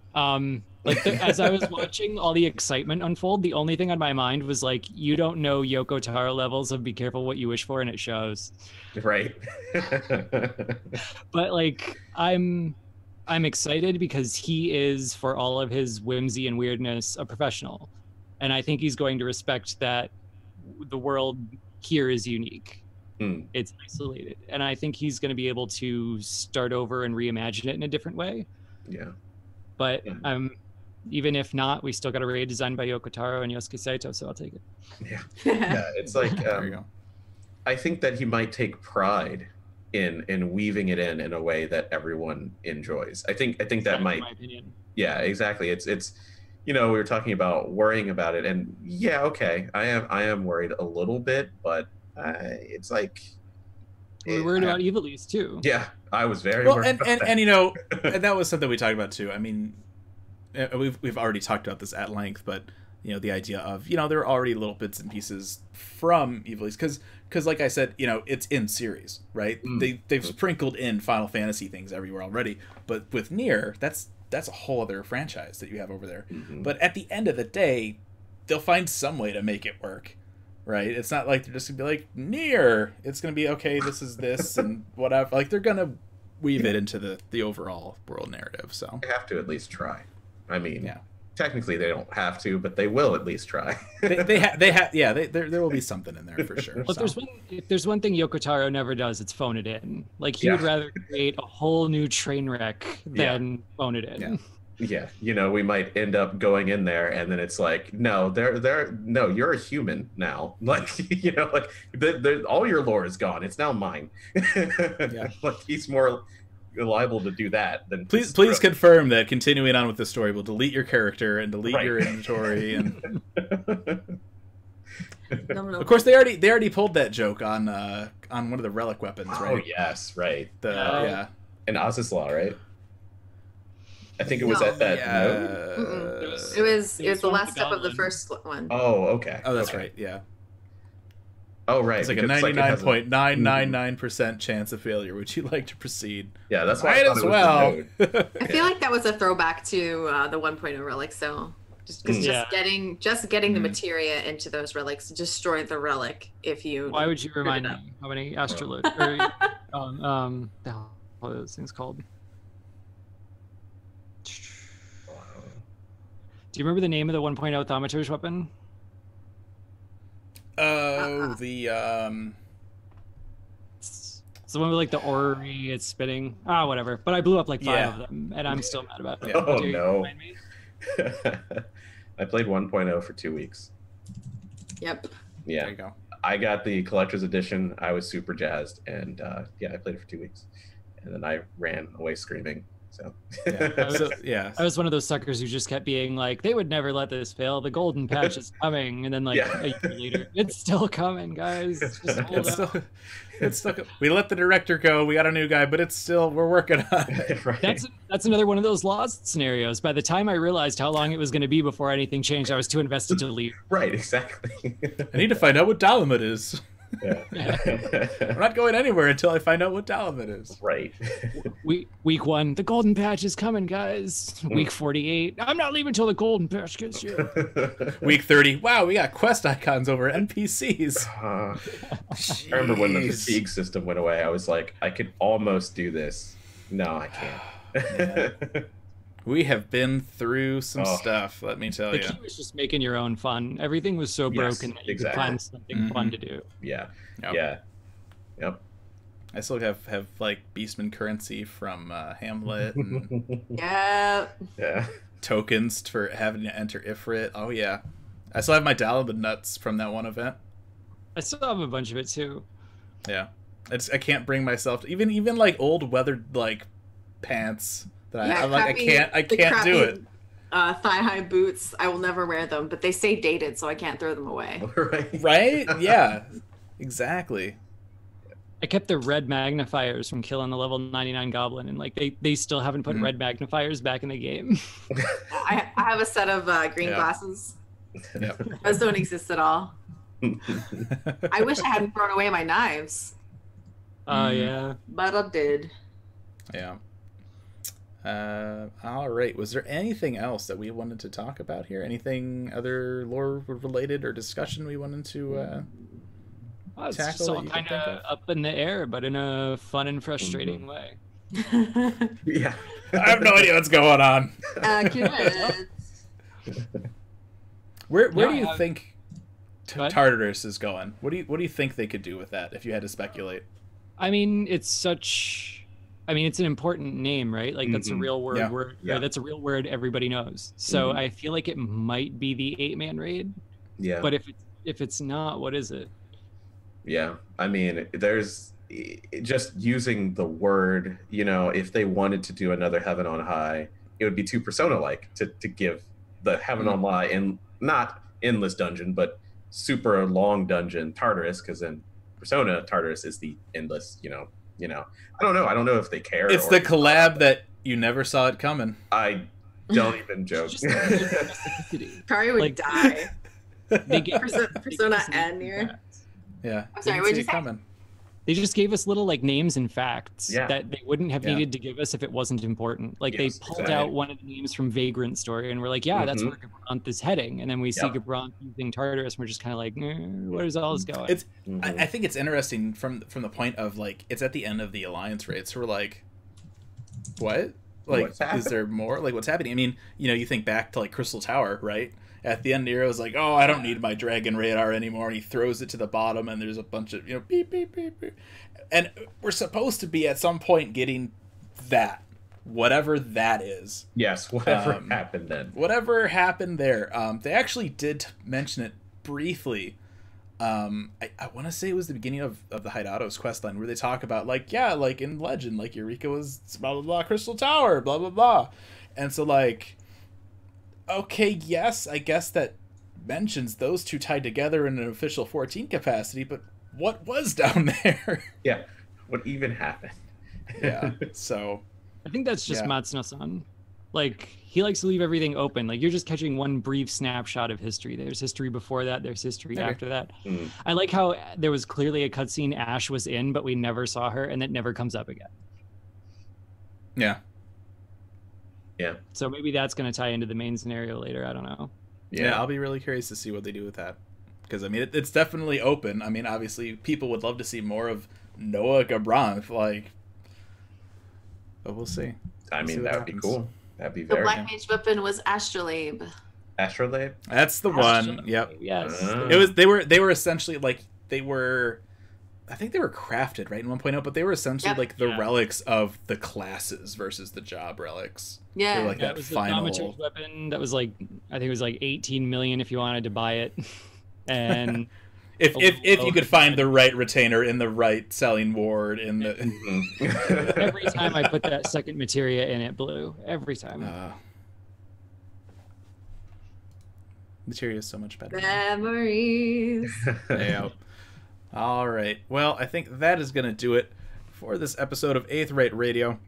S2: Like, as I was watching all the excitement unfold, the only thing on my mind was, like, you don't know Yoko Taro levels of be careful what you wish for, and it shows.
S6: Right.
S2: But, like, I'm excited because he is, for all of his whimsy and weirdness, a professional. And I think he's going to respect that the world here is unique. It's isolated. And I think he's going to be able to start over and reimagine it in a different way.
S6: Yeah.
S2: But even if not, we still got a raid designed by Yoko Taro and Yosuke Saito, so I'll take it.
S6: Yeah, it's like,
S3: there you go.
S6: I think that he might take pride in weaving it in a way that everyone enjoys. I think that might,
S2: my opinion.
S6: Yeah, exactly. It's we were talking about worrying about it, and yeah, okay, I am worried a little bit, but it's like,
S2: we're worried about Evilise too.
S6: Yeah, I was very worried
S3: and
S6: about that.
S3: and that was something we talked about too. I mean, we've already talked about this at length, but the idea of there are already little bits and pieces from Evilise, because like I said, it's in series, right? They've sprinkled in Final Fantasy things everywhere already, but with Nier, that's a whole other franchise that you have over there. But at the end of the day, they'll find some way to make it work, right? It's not like they're just gonna be like Nier. It's gonna be okay. This is this and whatever. Like, they're gonna weave it into the overall world narrative. So
S6: they have to at least try. I mean, technically they don't have to, but they will at least try.
S3: there will be something in there for sure.
S2: But if there's one thing Yoko Taro never does, it's phone it in. Like, he would rather create a whole new train wreck than phone it in.
S6: Yeah, we might end up going in there, and then it's like, no, no, you're a human now. Like, like all your lore is gone. It's now mine. Like, he's more liable to do that than
S3: please confirm that continuing on with the story will delete your character and delete your inventory and of course they already pulled that joke on one of the relic weapons, right?
S6: Oh yes, right.
S3: And
S6: Azislaw, right? I think it was at that
S5: node. It was the last step of the first one.
S6: Oh, okay.
S3: Oh, that's right. Yeah.
S6: Oh, right.
S3: It's like a 99.999% chance of failure. Would you like to proceed?
S6: Yeah, that's why
S3: I thought it was
S5: I feel like that was a throwback to the 1.0 relic. So just getting the materia into those relics, destroy the relic. If you
S2: why would you remind me how many astrolite? What are those things called? Do you remember the name of the 1.0 Thaumaturge weapon?
S3: Oh,
S2: It's the one with like the orrery, it's spinning. Whatever. But I blew up like 5 of them, and I'm still mad about it.
S6: Oh,
S2: Dare you
S6: no.
S2: remind me?
S6: I played 1.0 for 2 weeks.
S5: Yep.
S6: Yeah.
S3: there you go.
S6: I got the collector's edition. I was super jazzed, and I played it for 2 weeks, and then I ran away screaming. So
S3: Yeah.
S2: I was one of those suckers who just kept being like, they would never let this fail. The golden patch is coming, and then like a year later, it's still coming, guys. Just hold up.
S3: It's still. We let the director go. We got a new guy, but it's still. We're working on it.
S6: Right.
S2: That's another one of those lost scenarios. By the time I realized how long it was going to be before anything changed, I was too invested to leave.
S6: Right, exactly.
S3: I need to find out what Dalamud is.
S6: Yeah.
S3: I'm not going anywhere until I find out what Dalamud is.
S6: Right.
S2: Week 1, the golden patch is coming, guys. Week 48, I'm not leaving until the golden patch gets here.
S3: Week 30, wow, we got quest icons over NPCs.
S6: I remember when the fatigue system went away, I was like, I could almost do this. No, I can't.
S3: We have been through some stuff, let me tell
S2: The
S3: you.
S2: key was just making your own fun. Everything was so broken that you could find something fun to do.
S6: Yeah.
S3: Yep.
S6: Yeah. Yep.
S3: I still have like Beastman currency from Hamlet and
S5: Yep.
S6: Yeah.
S3: tokens for having to enter Ifrit. Oh yeah. I still have my Dalamud nuts from that one event.
S2: I still have a bunch of it too.
S3: Yeah. I can't bring myself to, even like old weathered like pants that I'm like I can't do it.
S5: Thigh-high boots. I will never wear them, but they stay dated, so I can't throw them away.
S3: Right? Yeah. Exactly.
S2: I kept the red magnifiers from killing the level 99 goblin, and like they still haven't put red magnifiers back in the game.
S5: I have a set of green glasses.
S3: Yep.
S5: Those don't exist at all. I wish I hadn't thrown away my knives.
S2: Yeah.
S5: But I did.
S3: Yeah. All right. Was there anything else that we wanted to talk about here? Anything other lore related or discussion we wanted to
S2: It's
S3: tackle
S2: just all
S3: that you
S2: kind
S3: can think
S2: of up in the air, but in a fun and frustrating way.
S6: Yeah.
S3: I have no idea what's going on.
S5: Accurate.
S3: Where do you think
S2: Go ahead.
S3: Tartarus is going? What do you think they could do with that if you had to speculate?
S2: I mean, it's an important name, right? Like that's a real word. That's a real word everybody knows. So I feel like it might be the 8-man raid.
S6: Yeah.
S2: But if it's not, what is it?
S6: Yeah. I mean, there's just using the word, if they wanted to do another Heaven on High, it would be too Persona-like to give the Heaven on High in not endless dungeon, but super long dungeon Tartarus, because in Persona, Tartarus is the endless, I don't know. I don't know if they care.
S3: It's the collab that you never saw it coming.
S6: I don't even joke.
S5: Kari would die.
S2: They gave
S5: Persona N here.
S3: Yeah.
S5: I'm sorry,
S3: didn't
S5: what'd
S3: see
S5: you
S3: it
S5: say?
S3: coming.
S2: They just gave us little like names and facts
S6: that
S2: they wouldn't have needed to give us if it wasn't important. Like they pulled out one of the names from Vagrant Story and we're like, that's where Gabranth is heading. And then we see Gabranth using Tartarus and we're just kind of like, where is all this going?
S3: It's I think it's interesting from the point of like it's at the end of the Alliance raid, so we're like, what? Like, is there more? Like, what's happening? I mean, you think back to like Crystal Tower, right? At the end, Nero's like, "Oh, I don't need my dragon radar anymore." And he throws it to the bottom, and there's a bunch of beep beep beep beep. And we're supposed to be at some point getting that, whatever that is.
S6: Yes, whatever happened then.
S3: Whatever happened there. They actually did mention it briefly. I want to say it was the beginning of the Hydatos questline where they talk about like in Legend, like Eureka was blah blah blah Crystal Tower, blah blah blah, and so like. Okay, yes, I guess that mentions those two tied together in an official 14 capacity, but what was down there?
S6: Yeah, what even happened?
S3: Yeah, so...
S2: I think that's just Matsuno-san. Like, he likes to leave everything open. Like, you're just catching one brief snapshot of history. There's history before that, there's history after that. I like how there was clearly a cutscene Ash was in, but we never saw her, and it never comes up again.
S3: Yeah.
S6: Yeah.
S2: So maybe that's going to tie into the main scenario later. I don't know.
S3: Yeah, I'll be really curious to see what they do with that. Because, I mean, it's definitely open. I mean, obviously, people would love to see more of Noah Gabranth. Like, But we'll see.
S6: I
S3: See
S6: mean,
S3: what
S6: that would be
S3: happens.
S6: cool. That'd be
S5: The
S6: very
S5: black mage weapon was Astrolabe.
S6: Astrolabe.
S3: That's the one. Yep.
S2: Yes.
S3: It was. They were essentially like they were. I think they were crafted right in 1.0, but they were essentially
S5: Yep.
S3: like the
S2: Yeah.
S3: relics of the classes versus the job relics.
S5: Yeah.
S3: They were like
S2: That
S3: that
S2: was the
S3: final.
S2: thaumaturge weapon. That was like, I think it was like 18 million if you wanted to buy it. And
S3: If you could find the right retainer in the right selling ward in the.
S2: every time I put that second materia in, it blew. Every time.
S3: Materia is so much better.
S5: Memories.
S3: Yeah. All right. Well, I think that is going to do it for this episode of Aetheryte Radio.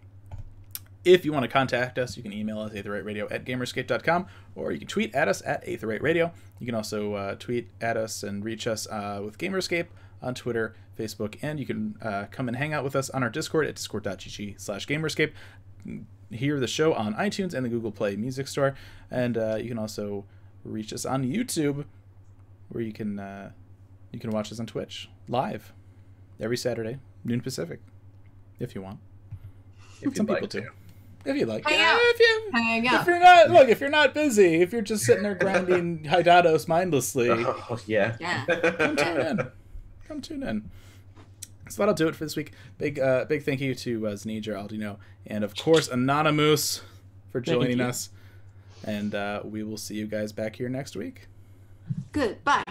S3: If you want to contact us, you can email us aetheryteradio@gamerscape.com, or you can tweet at us at Aetheryte Radio. You can also tweet at us and reach us with Gamerscape on Twitter, Facebook, and you can come and hang out with us on our Discord at discord.gg/Gamerscape. Hear the show on iTunes and the Google Play Music Store, and you can also reach us on YouTube, where you can watch us on Twitch live every Saturday, noon Pacific, if you want.
S6: If
S3: Some
S6: you'd
S3: people
S6: like
S3: do.
S6: to.
S3: If you like,
S5: Hang
S3: yeah,
S5: out. Hang out.
S3: if you're not busy, if you're just sitting there grinding Hydados mindlessly,
S6: Oh, yeah.
S5: Yeah.
S3: come tune in. So that'll do it for this week. Big thank you to Zneej Aldino, and of course Anonymoose for joining us. And we will see you guys back here next week.
S5: Goodbye.